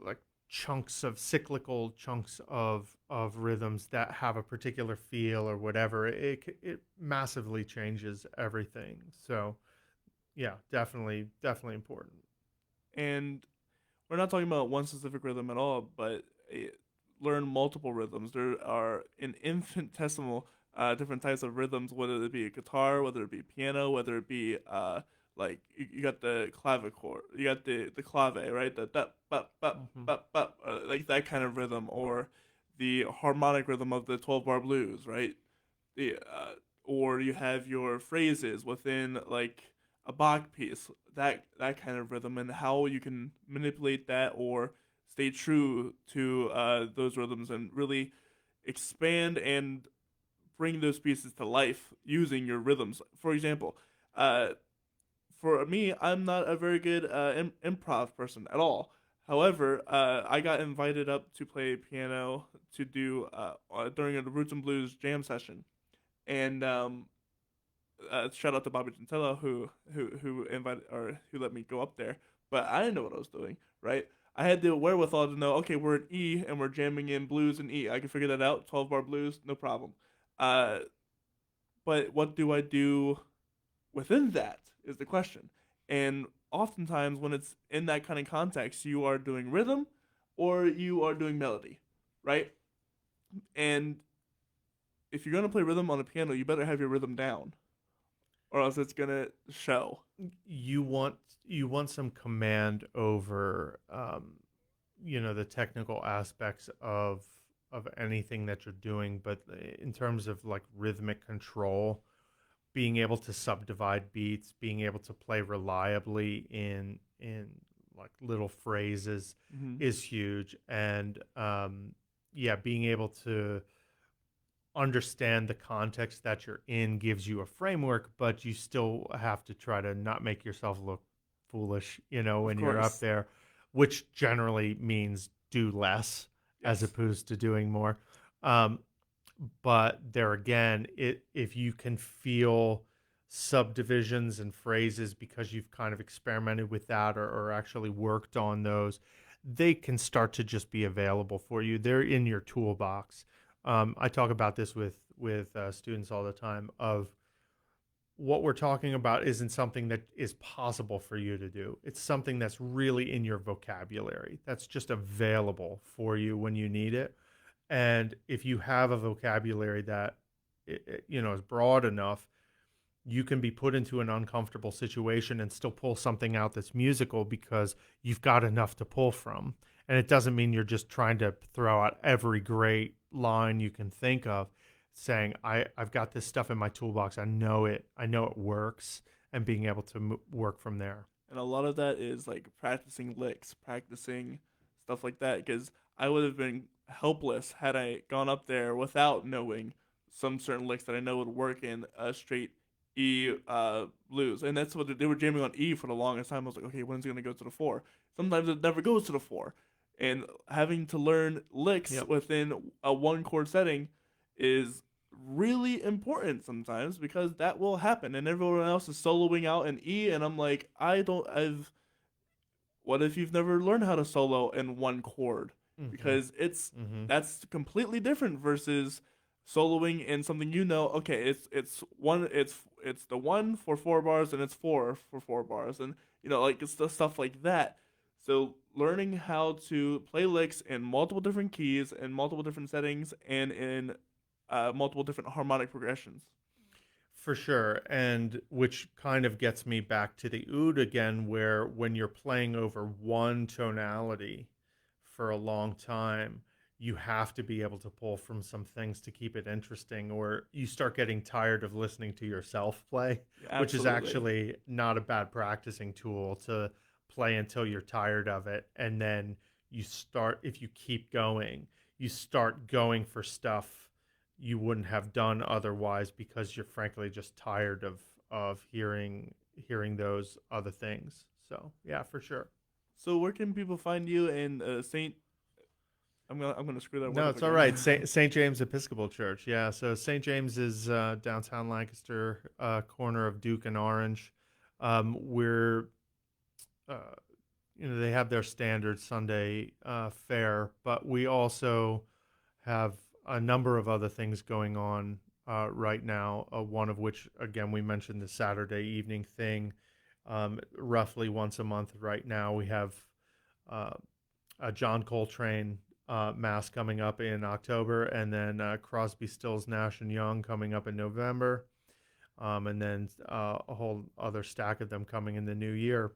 Speaker 2: like chunks of cyclical chunks of rhythms that have a particular feel or whatever. It massively changes everything. So yeah, definitely important.
Speaker 1: And we're not talking about one specific rhythm at all, but learn multiple rhythms. There are an infinitesimal different types of rhythms, whether it be a guitar, whether it be piano, whether it be like you got the clavichord, you got the clave, right? The da,
Speaker 2: Hmm.
Speaker 1: like that kind of rhythm, or the harmonic rhythm of the 12-bar blues, right? The or you have your phrases within like a Bach piece, that kind of rhythm, and how you can manipulate that or stay true to those rhythms and really expand and bring those pieces to life using your rhythms. For example, uh, for me, I'm not a very good improv person at all. However, I got invited up to play piano to do during a Roots and Blues jam session, and shout out to Bobby Gentile who invited or who let me go up there. But I didn't know what I was doing, right? I had the wherewithal to know, okay, we're in E and we're jamming in blues and E. I can figure that out. 12-bar blues, no problem. Uh, but what do I do within that is the question. And oftentimes when it's in that kind of context, you are doing rhythm or you are doing melody, right? And if you're gonna play rhythm on a piano, you better have your rhythm down, or else it's gonna show.
Speaker 2: You want you want some command over, the technical aspects of anything that you're doing, but in terms of like rhythmic control, being able to subdivide beats, being able to play reliably in like little phrases
Speaker 1: Mm-hmm.
Speaker 2: is huge. And yeah, being able to understand the context that you're in gives you a framework, but you still have to try to not make yourself look foolish,
Speaker 1: Of
Speaker 2: when you're up
Speaker 1: course.
Speaker 2: there, which generally means do less as
Speaker 1: Yes.
Speaker 2: opposed to doing more. Um, but there again, if you can feel subdivisions and phrases because you've kind of experimented with that, or actually worked on those, they can start to just be available for you. They're in your toolbox. I talk about this with students all the time. Of what we're talking about isn't something that is possible for you to do. It's something that's really in your vocabulary, that's just available for you when you need it. And if you have a vocabulary that is broad enough, you can be put into an uncomfortable situation and still pull something out that's musical because you've got enough to pull from. And it doesn't mean you're just trying to throw out every great line you can think of, saying, I've got this stuff in my toolbox. I know it works, and being able to work from there.
Speaker 1: And a lot of that is like practicing licks, practicing stuff like that. Because I would have been helpless had I gone up there without knowing some certain licks that I know would work in a straight E blues. And that's what they were jamming on E for the longest time. I was like, okay, when's it gonna go to the four? Sometimes it never goes to the four, and having to learn licks
Speaker 2: Yep.
Speaker 1: within a one chord setting is really important sometimes, because that will happen and everyone else is soloing out in E, and I'm like, I've what if you've never learned how to solo in one chord?
Speaker 2: Mm-hmm.
Speaker 1: Because
Speaker 2: Mm-hmm.
Speaker 1: that's completely different versus soloing in something, okay, it's the one for 4 bars and it's four for 4 bars, and like it's the stuff like that. So learning how to play licks in multiple different keys and multiple different settings and in multiple different harmonic progressions.
Speaker 2: For sure. And which kind of gets me back to the oud again, where when you're playing over one tonality for a long time, you have to be able to pull from some things to keep it interesting, or you start getting tired of listening to yourself play,
Speaker 1: Yeah,
Speaker 2: which is
Speaker 1: absolutely.
Speaker 2: actually not a bad practicing tool to play until you're tired of it. And then if you keep going, you start going for stuff you wouldn't have done otherwise because you're frankly just tired of hearing those other things. So yeah, for sure.
Speaker 1: So where can people find you in Saint? I'm gonna screw that word
Speaker 2: No,
Speaker 1: up
Speaker 2: it's all
Speaker 1: again.
Speaker 2: right. St. James Episcopal Church. Yeah, so St. James is downtown Lancaster, corner of Duke and Orange. We're uh, they have their standard Sunday fare, but we also have a number of other things going on right now. One of which, again, we mentioned the Saturday evening thing. Roughly once a month right now, we have uh, a John Coltrane mass coming up in October, and then Crosby, Stills, Nash and Young coming up in November, and then a whole other stack of them coming in the new year.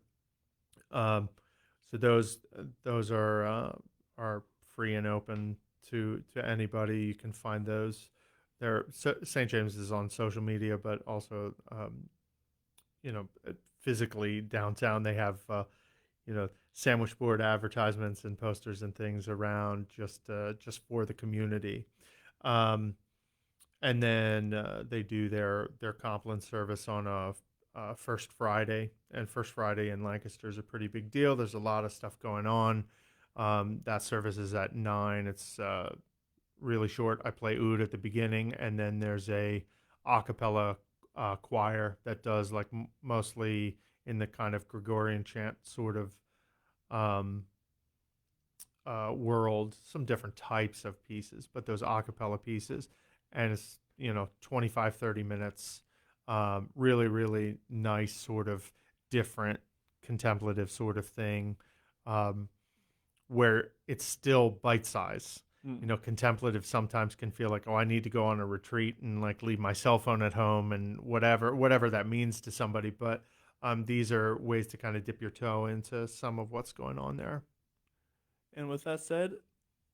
Speaker 2: Um, so those are free and open to anybody. You can find those. St. James is on social media, but also you know physically downtown. They have sandwich board advertisements and posters and things around just for the community. Um, and then they do their compline service on a First Friday, and First Friday in Lancaster is a pretty big deal. There's a lot of stuff going on. That service is at 9. It's really short. I play oud at the beginning, and then there's a cappella choir that does like mostly in the kind of Gregorian chant sort of um, world, some different types of pieces, but those a cappella pieces, and it's 25, 30 minutes, really really nice, sort of different contemplative sort of thing, um, where it's still bite size.
Speaker 1: Mm.
Speaker 2: Contemplative sometimes can feel like, oh, I need to go on a retreat and like leave my cell phone at home and whatever that means to somebody, but these are ways to kind of dip your toe into some of what's going on there.
Speaker 1: And with that said,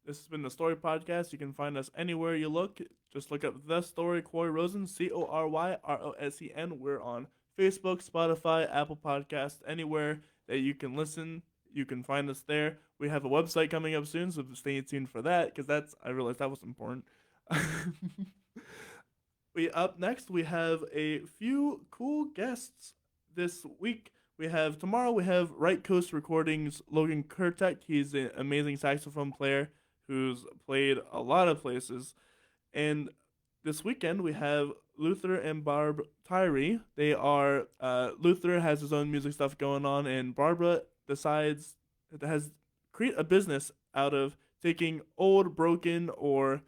Speaker 1: this has been the Story Podcast. You can find us anywhere you look. Just look up The Story, Corey Rosen, CORYROSEN. We're on Facebook, Spotify, Apple Podcasts, anywhere that you can listen. You can find us there. We have a website coming up soon, so stay tuned for that, because I realized that was important. Up next, we have a few cool guests this week. Tomorrow we have Right Coast Recordings Logan Kurtek. He's an amazing saxophone player who's played a lot of places. And this weekend we have Luther and Barb Tyree. Luther has his own music stuff going on, and Barbara has create a business out of taking old, broken, or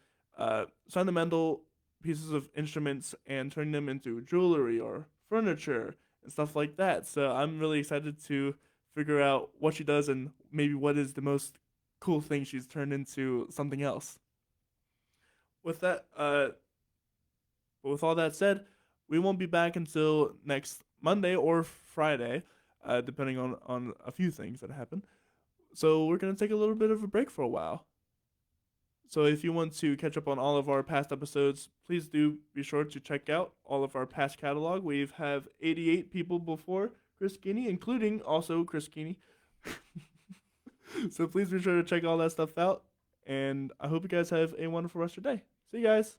Speaker 1: sentimental pieces of instruments and turning them into jewelry or furniture and stuff like that. So I'm really excited to figure out what she does and maybe what is the most cool thing she's turned into something else. With that, with all that said, we won't be back until next Monday or Friday, depending on a few things that happen. So we're gonna take a little bit of a break for a while. So if you want to catch up on all of our past episodes, please do be sure to check out all of our past catalog. We have 88 people before Chris Keeney, including also Chris Keeney. So please be sure to check all that stuff out. And I hope you guys have a wonderful rest of your day. See you guys.